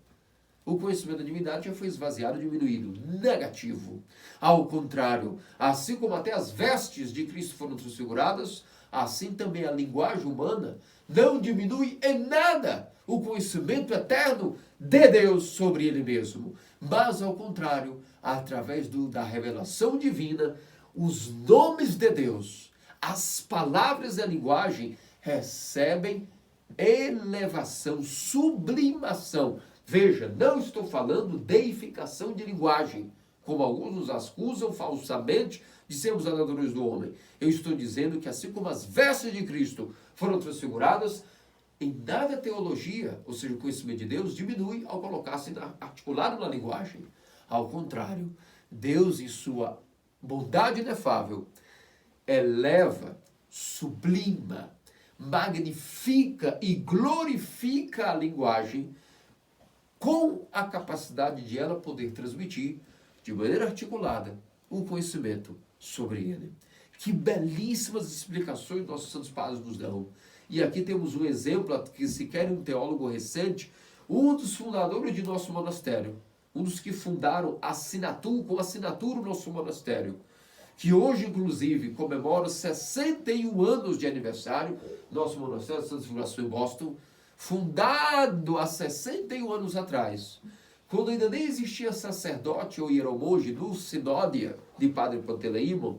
o conhecimento da divindade já foi esvaziado, diminuído. Negativo. Ao contrário, assim como até as vestes de Cristo foram transfiguradas, assim também a linguagem humana não diminui em nada o conhecimento eterno de Deus sobre ele mesmo. Mas, ao contrário, através da revelação divina, os nomes de Deus, as palavras da linguagem recebem elevação, sublimação, Veja, não estou falando deificação de linguagem, como alguns nos acusam falsamente de sermos adoradores do homem. Eu estou dizendo que assim como as vestes de Cristo foram transfiguradas, em nada a teologia, ou seja, o conhecimento de Deus, diminui ao colocar-se articulado na linguagem. Ao contrário, Deus, em sua bondade inefável, eleva, sublima, magnifica e glorifica a linguagem com a capacidade de ela poder transmitir de maneira articulada um conhecimento sobre ele. Que belíssimas explicações nossos santos padres nos dão. E aqui temos um exemplo, que se quer um teólogo recente, um dos fundadores de nosso monastério, um dos que fundaram com assinatura o nosso monastério, que hoje, inclusive, comemora 61 anos de aniversário, nosso monastério de Santa Figuração em Boston, fundado há 61 anos atrás, quando ainda nem existia sacerdote ou hieromonge no Sinódia de Padre Panteleimon.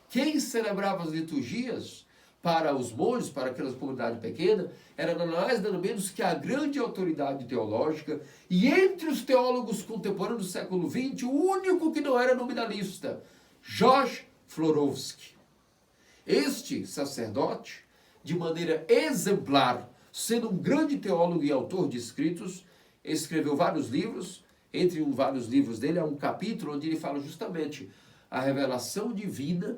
Quem celebrava as liturgias para os monges, para aquela comunidade pequena, era nada mais nada menos que a grande autoridade teológica, e entre os teólogos contemporâneos do século XX, o único que não era nominalista, George Florovsky. Este sacerdote, de maneira exemplar, sendo um grande teólogo e autor de escritos, escreveu vários livros. Entre vários livros dele há um capítulo onde ele fala justamente a revelação divina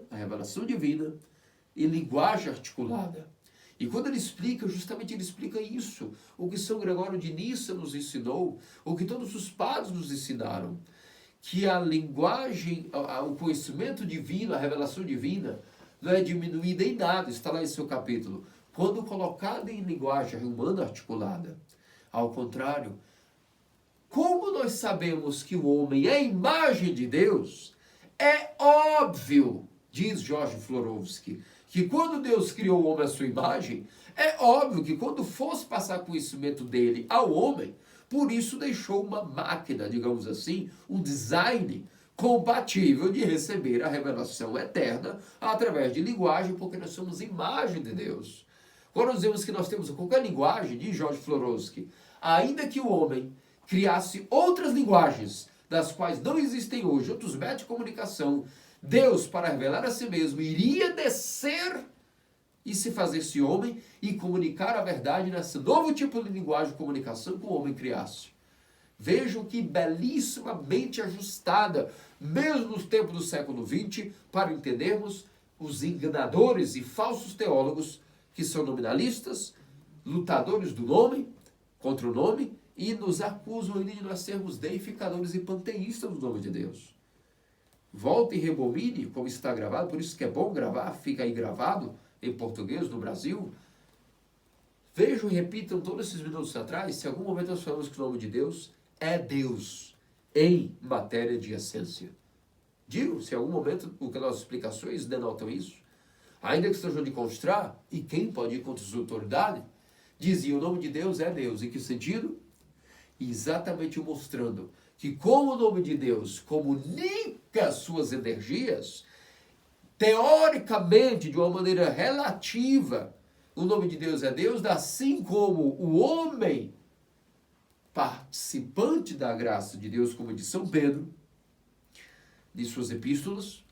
e linguagem articulada. E quando ele explica, justamente ele explica isso, o que São Gregório de Nissa nos ensinou, o que todos os padres nos ensinaram, que a linguagem, o conhecimento divino, a revelação divina, não é diminuída em nada, está lá em seu capítulo, quando colocada em linguagem humana articulada. Ao contrário, como nós sabemos que o homem é a imagem de Deus, é óbvio, diz George Florovsky, que quando Deus criou o homem à sua imagem, é óbvio que quando fosse passar conhecimento dele ao homem, por isso deixou uma máquina, digamos assim, um design compatível de receber a revelação eterna através de linguagem, porque nós somos imagem de Deus. Quando nós dizemos que nós temos qualquer linguagem, diz George Florovsky, ainda que o homem criasse outras linguagens, das quais não existem hoje, outros métodos de comunicação, Deus, para revelar a si mesmo, iria descer e se fazer-se homem e comunicar a verdade nesse novo tipo de linguagem de comunicação que o homem criasse. Vejam que belíssimamente ajustada, mesmo nos tempos do século XX, para entendermos os enganadores e falsos teólogos que são nominalistas, lutadores do nome, contra o nome, e nos acusam ainda de nós sermos deificadores e panteístas do nome de Deus. Volte e rebobine, como está gravado, por isso que é bom gravar, fica aí gravado em português no Brasil. Vejam e repitam todos esses minutos atrás, se em algum momento nós falamos que o nome de Deus é Deus em matéria de essência. Digo, se em algum momento o que nossas explicações denotam isso, ainda que estejam de constrar, e quem pode ir contra sua autoridade, dizia o nome de Deus é Deus. Em que sentido? Exatamente mostrando que como o nome de Deus comunica suas energias, teoricamente, de uma maneira relativa, o nome de Deus é Deus, assim como o homem, participante da graça de Deus, como de São Pedro, de suas epístolas,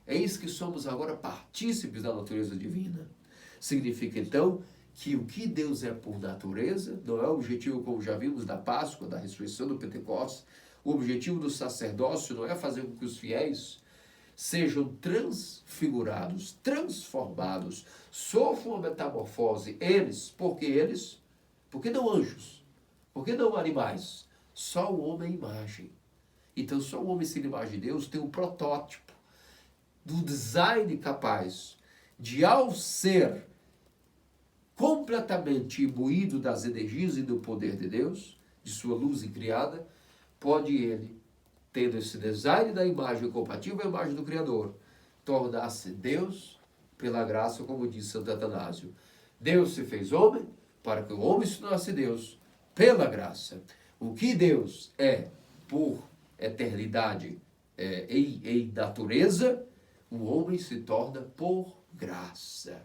eis que somos agora partícipes da natureza divina. Significa, então, que o que Deus é por natureza, não é o objetivo, como já vimos, da Páscoa, da ressurreição do Pentecostes. O objetivo do sacerdócio não é fazer com que os fiéis sejam transfigurados, transformados, sofram uma metamorfose, porque não anjos, porque não animais, só o homem é imagem. Então só o homem sem imagem de Deus tem um protótipo do design capaz de, ao ser completamente imbuído das energias e do poder de Deus, de sua luz incriada, pode ele, tendo esse design da imagem compatível à imagem do Criador, tornar-se Deus pela graça, como diz Santo Atanásio. Deus se fez homem para que o homem se tornasse Deus pela graça. O que Deus é por eternidade em natureza, o homem se torna por graça.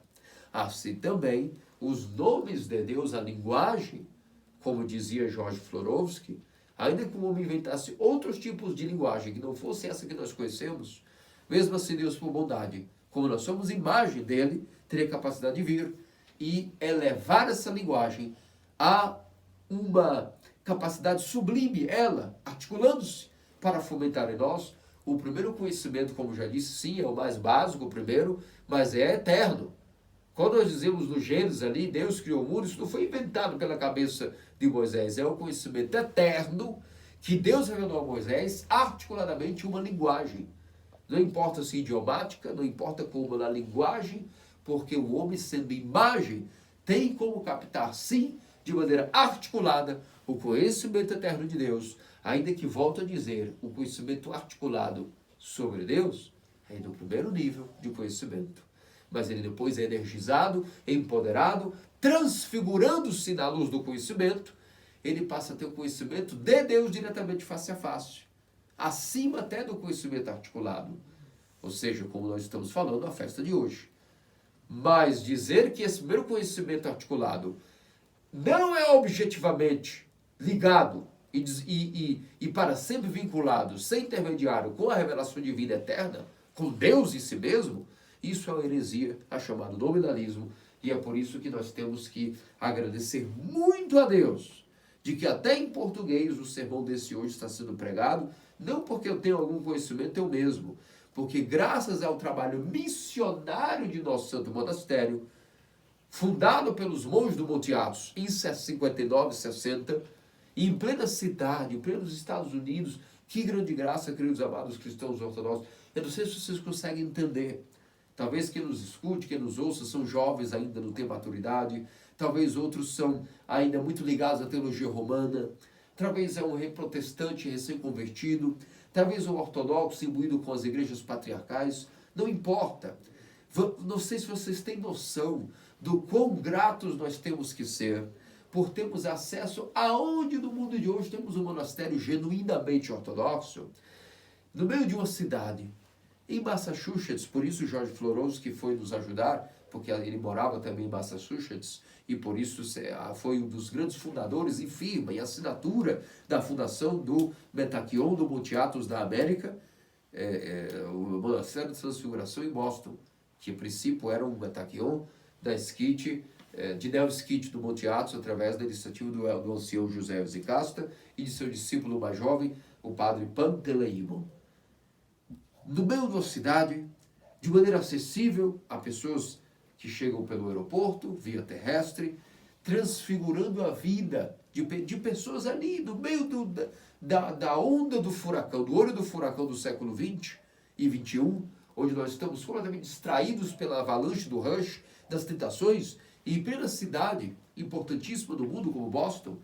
Assim também, os nomes de Deus, a linguagem, como dizia George Florovsky, ainda que o homem inventasse outros tipos de linguagem que não fosse essa que nós conhecemos, mesmo assim Deus, por bondade, como nós somos imagem dele, teria capacidade de vir e elevar essa linguagem a uma capacidade sublime, ela, articulando-se para fomentar em nós o primeiro conhecimento, como já disse, sim, é o mais básico, o primeiro, mas é eterno. Quando nós dizemos no Gênesis ali, Deus criou o mundo, isso não foi inventado pela cabeça de Moisés, é o conhecimento eterno que Deus revelou a Moisés, articuladamente uma linguagem. Não importa se idiomática, não importa como na linguagem, porque o homem, sendo imagem, tem como captar, sim, de maneira articulada, o conhecimento eterno de Deus, ainda que, volto a dizer, o conhecimento articulado sobre Deus é no primeiro nível de conhecimento. Mas ele depois é energizado, empoderado, transfigurando-se na luz do conhecimento, ele passa a ter o conhecimento de Deus diretamente face a face, acima até do conhecimento articulado. Ou seja, como nós estamos falando na festa de hoje. Mas dizer que esse primeiro conhecimento articulado não é objetivamente ligado e para sempre vinculado, sem intermediário, com a revelação divina eterna, com Deus em si mesmo, isso é uma heresia, é chamado nominalismo, e é por isso que nós temos que agradecer muito a Deus, de que até em português o sermão desse hoje está sendo pregado, não porque eu tenho algum conhecimento eu mesmo, porque graças ao trabalho missionário de nosso santo monastério, fundado pelos monges do Monte Athos em 59, 60, e em plena cidade, em plenos Estados Unidos, que grande graça, queridos amados cristãos ortodoxos. Eu não sei se vocês conseguem entender. Talvez quem nos escute, quem nos ouça, são jovens ainda, não têm maturidade. Talvez outros são ainda muito ligados à teologia romana. Talvez é um protestante recém-convertido. Talvez um ortodoxo imbuído com as igrejas patriarcais. Não importa. Não sei se vocês têm noção do quão gratos nós temos que ser por termos acesso aonde no mundo de hoje temos um monastério genuinamente ortodoxo, no meio de uma cidade, em Massachusetts. Por isso Jorge Florowski que foi nos ajudar, porque ele morava também em Massachusetts, e por isso foi um dos grandes fundadores e firma em assinatura da fundação do Metaquion do Monte Athos da América, o monastério de Transfiguração em Boston, que a princípio era um Metaquion da Skite, de Neo Skite do Monte Athos, através da iniciativa do ancião José Zicasta e de seu discípulo mais jovem, o padre Panteleimon. No meio da cidade, de maneira acessível a pessoas que chegam pelo aeroporto, via terrestre, transfigurando a vida de pessoas ali, no meio da onda do furacão, do olho do furacão do século XX e XXI, onde nós estamos completamente distraídos pela avalanche do rush, das tentações, e em plena cidade importantíssima do mundo como Boston,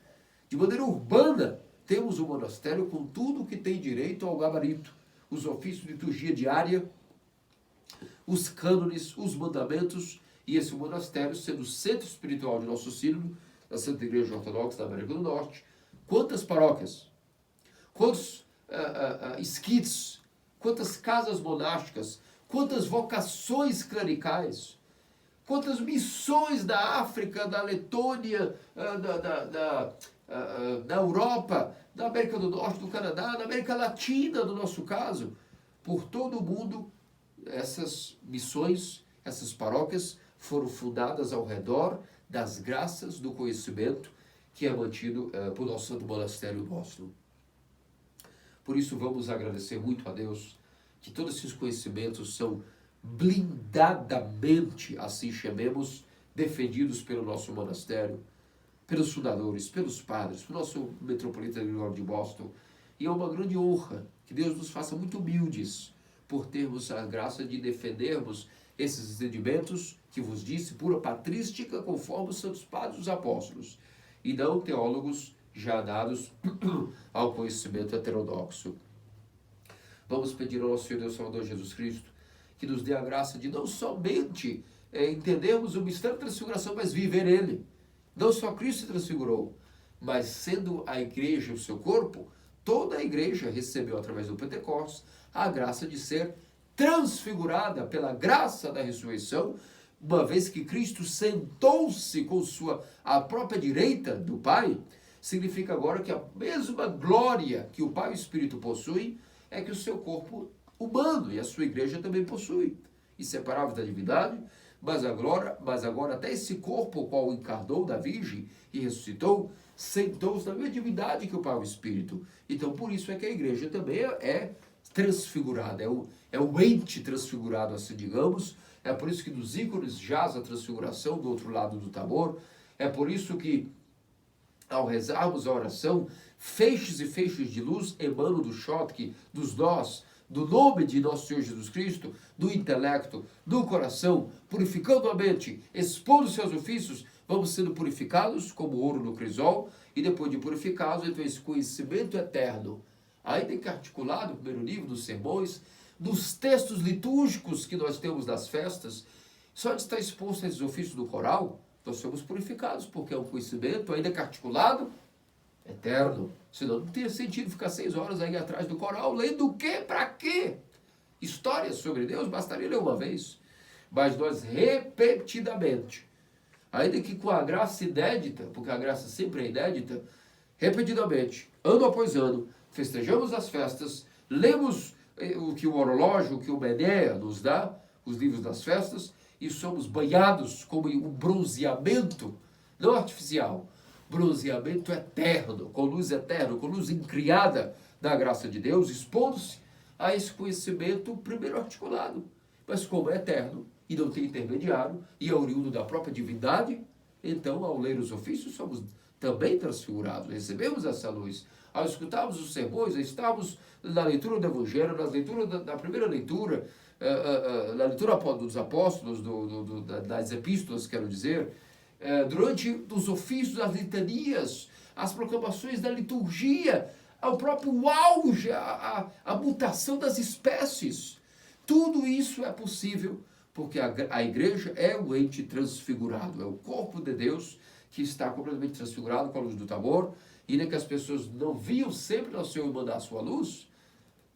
de maneira urbana, temos um monastério com tudo que tem direito ao gabarito, os ofícios de liturgia diária, os cânones, os mandamentos, e esse monastério sendo o centro espiritual de nosso sínodo, da Santa Igreja Ortodoxa da América do Norte. Quantas paróquias, quantos esquites, quantas casas monásticas, quantas vocações clericais, quantas missões da África, da Letônia, da Europa, da América do Norte, do Canadá, da América Latina, no nosso caso, por todo o mundo. Essas missões, essas paróquias foram fundadas ao redor das graças do conhecimento que é mantido por nosso Santo Monastério Boston. Por isso vamos agradecer muito a Deus que todos esses conhecimentos são blindadamente, assim chamemos, defendidos pelo nosso monastério, pelos fundadores, pelos padres, pelo nosso metropolita Gregório de Boston. E é uma grande honra que Deus nos faça muito humildes por termos a graça de defendermos esses entendimentos que vos disse, pura patrística, conforme os santos padres e os apóstolos, e não teólogos já dados ao conhecimento heterodoxo. Vamos pedir ao nosso Senhor Deus Salvador Jesus Cristo que nos dê a graça de não somente entendermos o mistério da transfiguração, mas viver ele. Não só Cristo se transfigurou, mas sendo a igreja o seu corpo, toda a igreja recebeu através do Pentecostes a graça de ser transfigurada pela graça da ressurreição, uma vez que Cristo sentou-se com a própria direita do Pai, significa agora que a mesma glória que o Pai e o Espírito possuem é que o seu corpo humano e a sua igreja também possui. Inseparável da divindade, mas agora até esse corpo, o qual encarnou da Virgem e ressuscitou, sentou-se na mesma divindade que o Pai e o Espírito. Então, por isso é que a igreja também é transfigurada, é o ente transfigurado, assim digamos. É por isso que nos ícones jaz a transfiguração do outro lado do Tabor. É por isso que, ao rezarmos a oração, feixes e feixes de luz emanam do Shotki, dos nós, do nome de nosso Senhor Jesus Cristo, do intelecto, do coração, purificando a mente, expondo seus ofícios, vamos sendo purificados como ouro no crisol, e depois de purificados, então esse conhecimento eterno, ainda que articulado no primeiro livro dos sermões, dos textos litúrgicos que nós temos das festas, só de estar exposto a esses ofícios do coral, nós somos purificados, porque é um conhecimento, ainda que articulado, eterno. Senão não teria sentido ficar 6 horas aí atrás do coral, lendo o quê? Para quê? Histórias sobre Deus, bastaria ler uma vez. Mas nós repetidamente, ainda que com a graça inédita, porque a graça sempre é inédita, repetidamente, ano após ano, festejamos as festas, lemos o que o horológio, o que o Menéa nos dá, os livros das festas, e somos banhados como um bronzeamento, não artificial, bronzeamento eterno, com luz eterna, com luz incriada da graça de Deus, expondo-se a esse conhecimento primeiro articulado, mas como é eterno e não tem intermediário, e é oriundo da própria divindade, então, ao ler os ofícios, somos também transfigurados, recebemos essa luz. Ao escutarmos os sermões, estarmos na leitura do Evangelho, na leitura da primeira leitura, na leitura dos apóstolos, das epístolas, quero dizer, durante os ofícios, as litanias, as proclamações da liturgia, ao próprio auge, a mutação das espécies. Tudo isso é possível porque a igreja é o ente transfigurado, é o corpo de Deus que está completamente transfigurado com a luz do Tabor, e nem que as pessoas não viam sempre ao Senhor mandar a sua luz,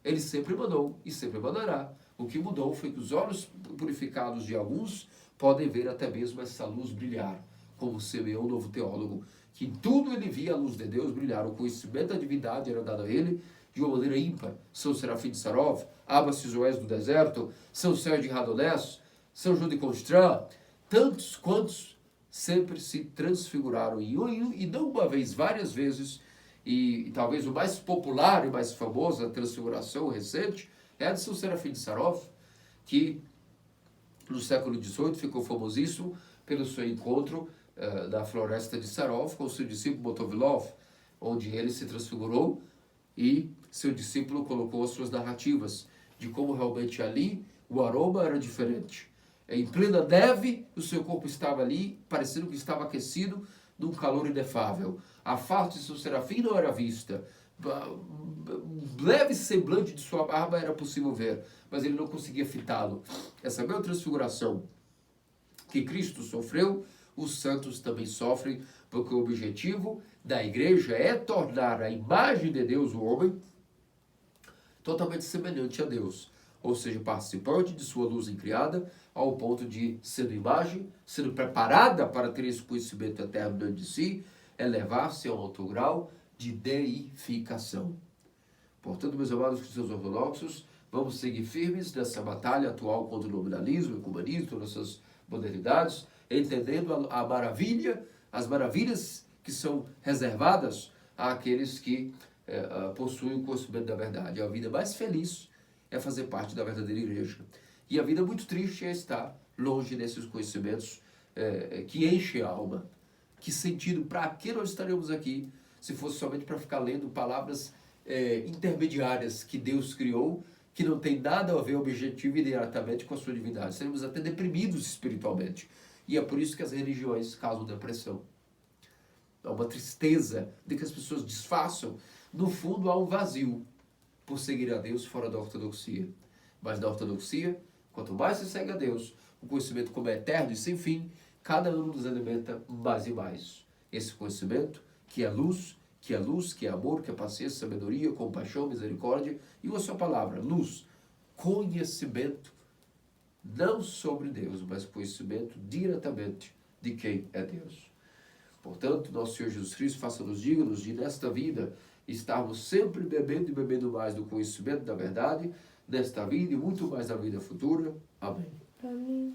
ele sempre mandou e sempre mandará. O que mudou foi que os olhos purificados de alguns podem ver até mesmo essa luz brilhar, como Simeão, o novo teólogo, que em tudo ele via a luz de Deus brilhar, o conhecimento da divindade era dado a ele de uma maneira ímpar. São Serafim de Sarov, Abba Sizoés do deserto, São Sérgio de Radonés, São João de Constrã, tantos quantos sempre se transfiguraram, e não uma vez, várias vezes, e talvez o mais popular e mais famoso, a transfiguração recente, é a de São Serafim de Sarov, que no século XVIII ficou famosíssimo pelo seu encontro na floresta de Sarov com seu discípulo Motovilov, onde ele se transfigurou e seu discípulo colocou as suas narrativas de como realmente ali o aroma era diferente. Em plena neve, o seu corpo estava ali, parecendo que estava aquecido num calor inefável. A face de seu serafim não era vista. Um leve semblante de sua barba era possível ver, mas ele não conseguia fitá-lo. Essa mesma transfiguração que Cristo sofreu, os santos também sofrem, porque o objetivo da igreja é tornar a imagem de Deus, o homem, totalmente semelhante a Deus, ou seja, participante de sua luz incriada, ao ponto de, sendo imagem, sendo preparada para ter esse conhecimento eterno dentro de si, elevar-se a um alto grau de deificação. Portanto, meus amados cristãos ortodoxos, vamos seguir firmes nessa batalha atual contra o nominalismo, o ecumenismo, todas essas modernidades, entendendo a maravilha, as maravilhas que são reservadas àqueles que possuem o conhecimento da verdade. A vida mais feliz é fazer parte da verdadeira igreja. E a vida muito triste é estar longe desses conhecimentos que enchem a alma. Que sentido, para que nós estaremos aqui, se fosse somente para ficar lendo palavras intermediárias que Deus criou, que não tem nada a ver objetivo e diretamente com a sua divindade. Seremos até deprimidos espiritualmente. E é por isso que as religiões causam depressão. Há uma tristeza de que as pessoas disfarçam. No fundo, há um vazio por seguir a Deus fora da ortodoxia. Mas na ortodoxia, quanto mais se segue a Deus, o conhecimento como é eterno e sem fim, cada ano nos alimenta mais e mais. Esse conhecimento, que é luz, que é amor, que é paciência, sabedoria, compaixão, misericórdia, e uma só palavra, luz, conhecimento, não sobre Deus, mas conhecimento diretamente de quem é Deus. Portanto, nosso Senhor Jesus Cristo faça-nos dignos de, nesta vida, estarmos sempre bebendo e bebendo mais do conhecimento da verdade, nesta vida e muito mais na vida futura. Amém. Amém.